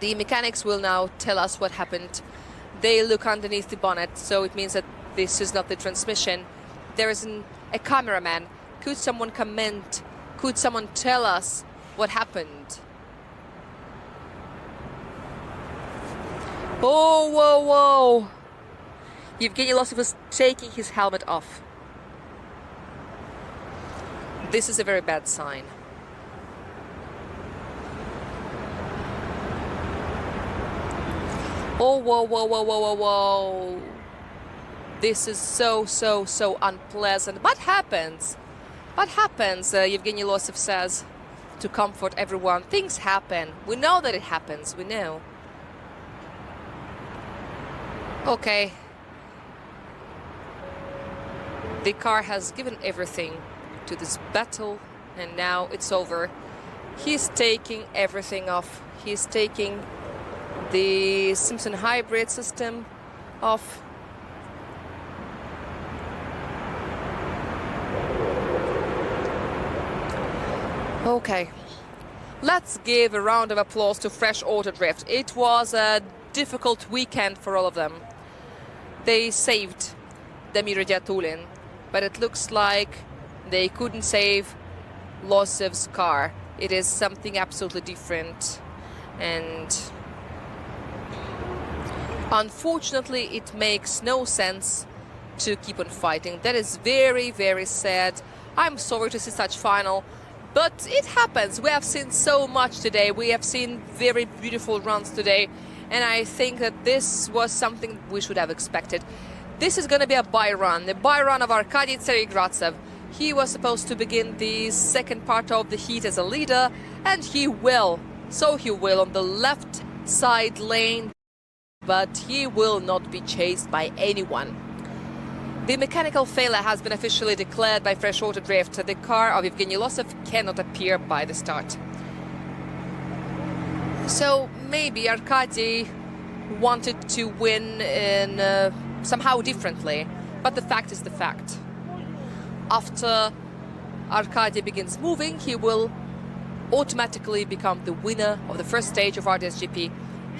the mechanics will now tell us what happened. They look underneath the bonnet, so it means that this is not the transmission. There is a cameraman. Could someone comment? Could someone tell us what happened? Oh, whoa, whoa. Evgeny Losov was taking his helmet off. This is a very bad sign. Oh, whoa, whoa, whoa, whoa, whoa, whoa. This is so unpleasant. What happens? What happens, Evgeny Losov says, to comfort everyone. Things happen. We know that it happens. We know. Okay. The car has given everything to this battle, and now it's over. He's taking everything off. He's taking the Simpson hybrid system off. Okay, let's give a round of applause to Fresh Auto Drift. It was a difficult weekend for all of them. They saved Damir Diatulin, but it looks like they couldn't save Losov's car. It is something absolutely different, and unfortunately it makes no sense to keep on fighting. That is very sad. I'm sorry to see such final, but it happens. We have seen so much today. We have seen very beautiful runs today, and I think that this was something we should have expected. This is going to be a bye run, the bye run of Arkady Tseregradzev. He was supposed to begin the second part of the heat as a leader, and he will. So he will on the left side lane, but he will not be chased by anyone. The mechanical failure has been officially declared by Fresh Auto Drift. The car of Evgeny Losov cannot appear by the start. So maybe Arkady wanted to win in somehow differently, but the fact is the fact. After Arkady begins moving, he will automatically become the winner of the first stage of RDSGP.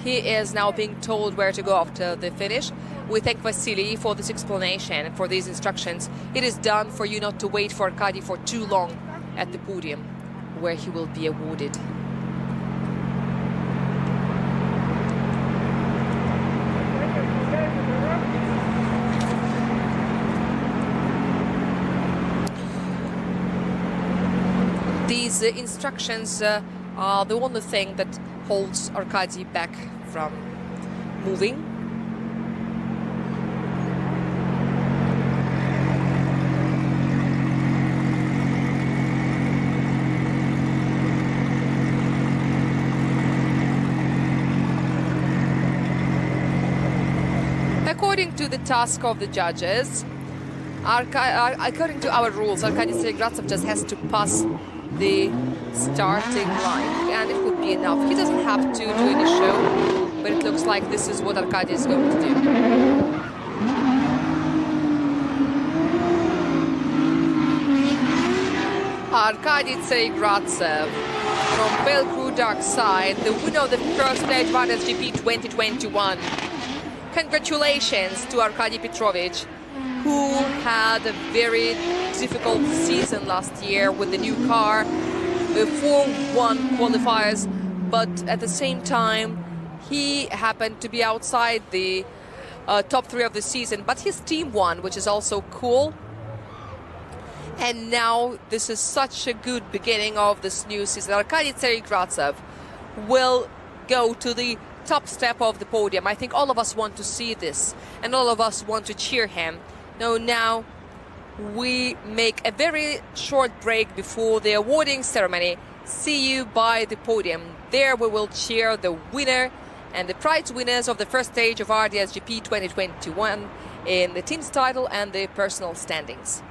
He is now being told where to go after the finish. We thank Vasily for this explanation and for these instructions. It is done for you not to wait for Arkady for too long at the podium, where he will be awarded. These instructions are the only thing that holds Arkady back from moving. according to the task of the judges, according to our rules, Arkady Serigratsev just has to pass the starting line, and it would be enough. He doesn't have to do any show, but it looks like this is what Arkady is going to do. Arkady Serigratsev from Belgrade Dark Side, the winner of the first stage of GP 2021. Congratulations to Arkady Petrovich, who had a very difficult season last year with the new car, the 4-1 qualifiers, but at the same time, he happened to be outside the top 3 of the season, but his team won, which is also cool. And now this is such a good beginning of this new season. Arkady Serigratsev will go to the top step of the podium. I think all of us want to see this, and all of us want to cheer him. Now we make a very short break before the awarding ceremony. See you by the podium. There we will cheer the winner and the prize winners of the first stage of RDSGP 2021 in the team's title and the personal standings.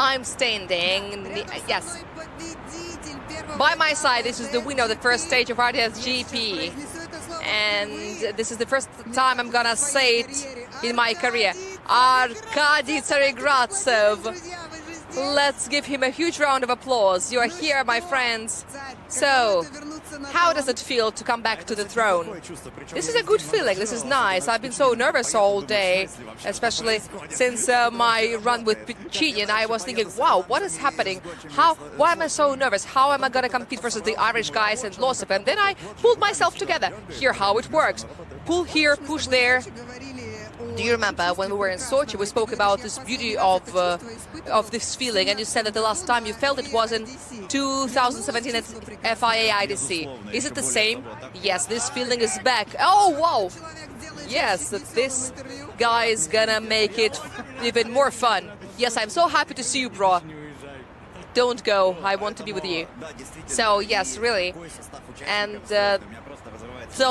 I'm standing. Yes. By my side, this is the winner of the first stage of RDS GP. And this is the first time I'm gonna say it in my career. Arkady Tsaregradsev. Let's give him a huge round of applause. You are here, my friends. So, how does it feel to come back to the throne? This is a good feeling. This is nice. I've been so nervous all day, especially since my run with Piccini, and I was thinking, wow, what is happening? Why am I so nervous? How am I going to compete versus the Irish guys and lost it? And then I pulled myself together. Here, how it works. Pull here, push there. Do you remember when we were in Sochi, we spoke about this beauty of this feeling, and you said that the last time you felt it was in 2017 at FIA IDC. Is it the same? Yes, this feeling is back. Oh, wow! Yes, this guy is gonna make it even more fun. Yes, I'm so happy to see you, bro. Don't go. I want to be with you. So, yes, really. And so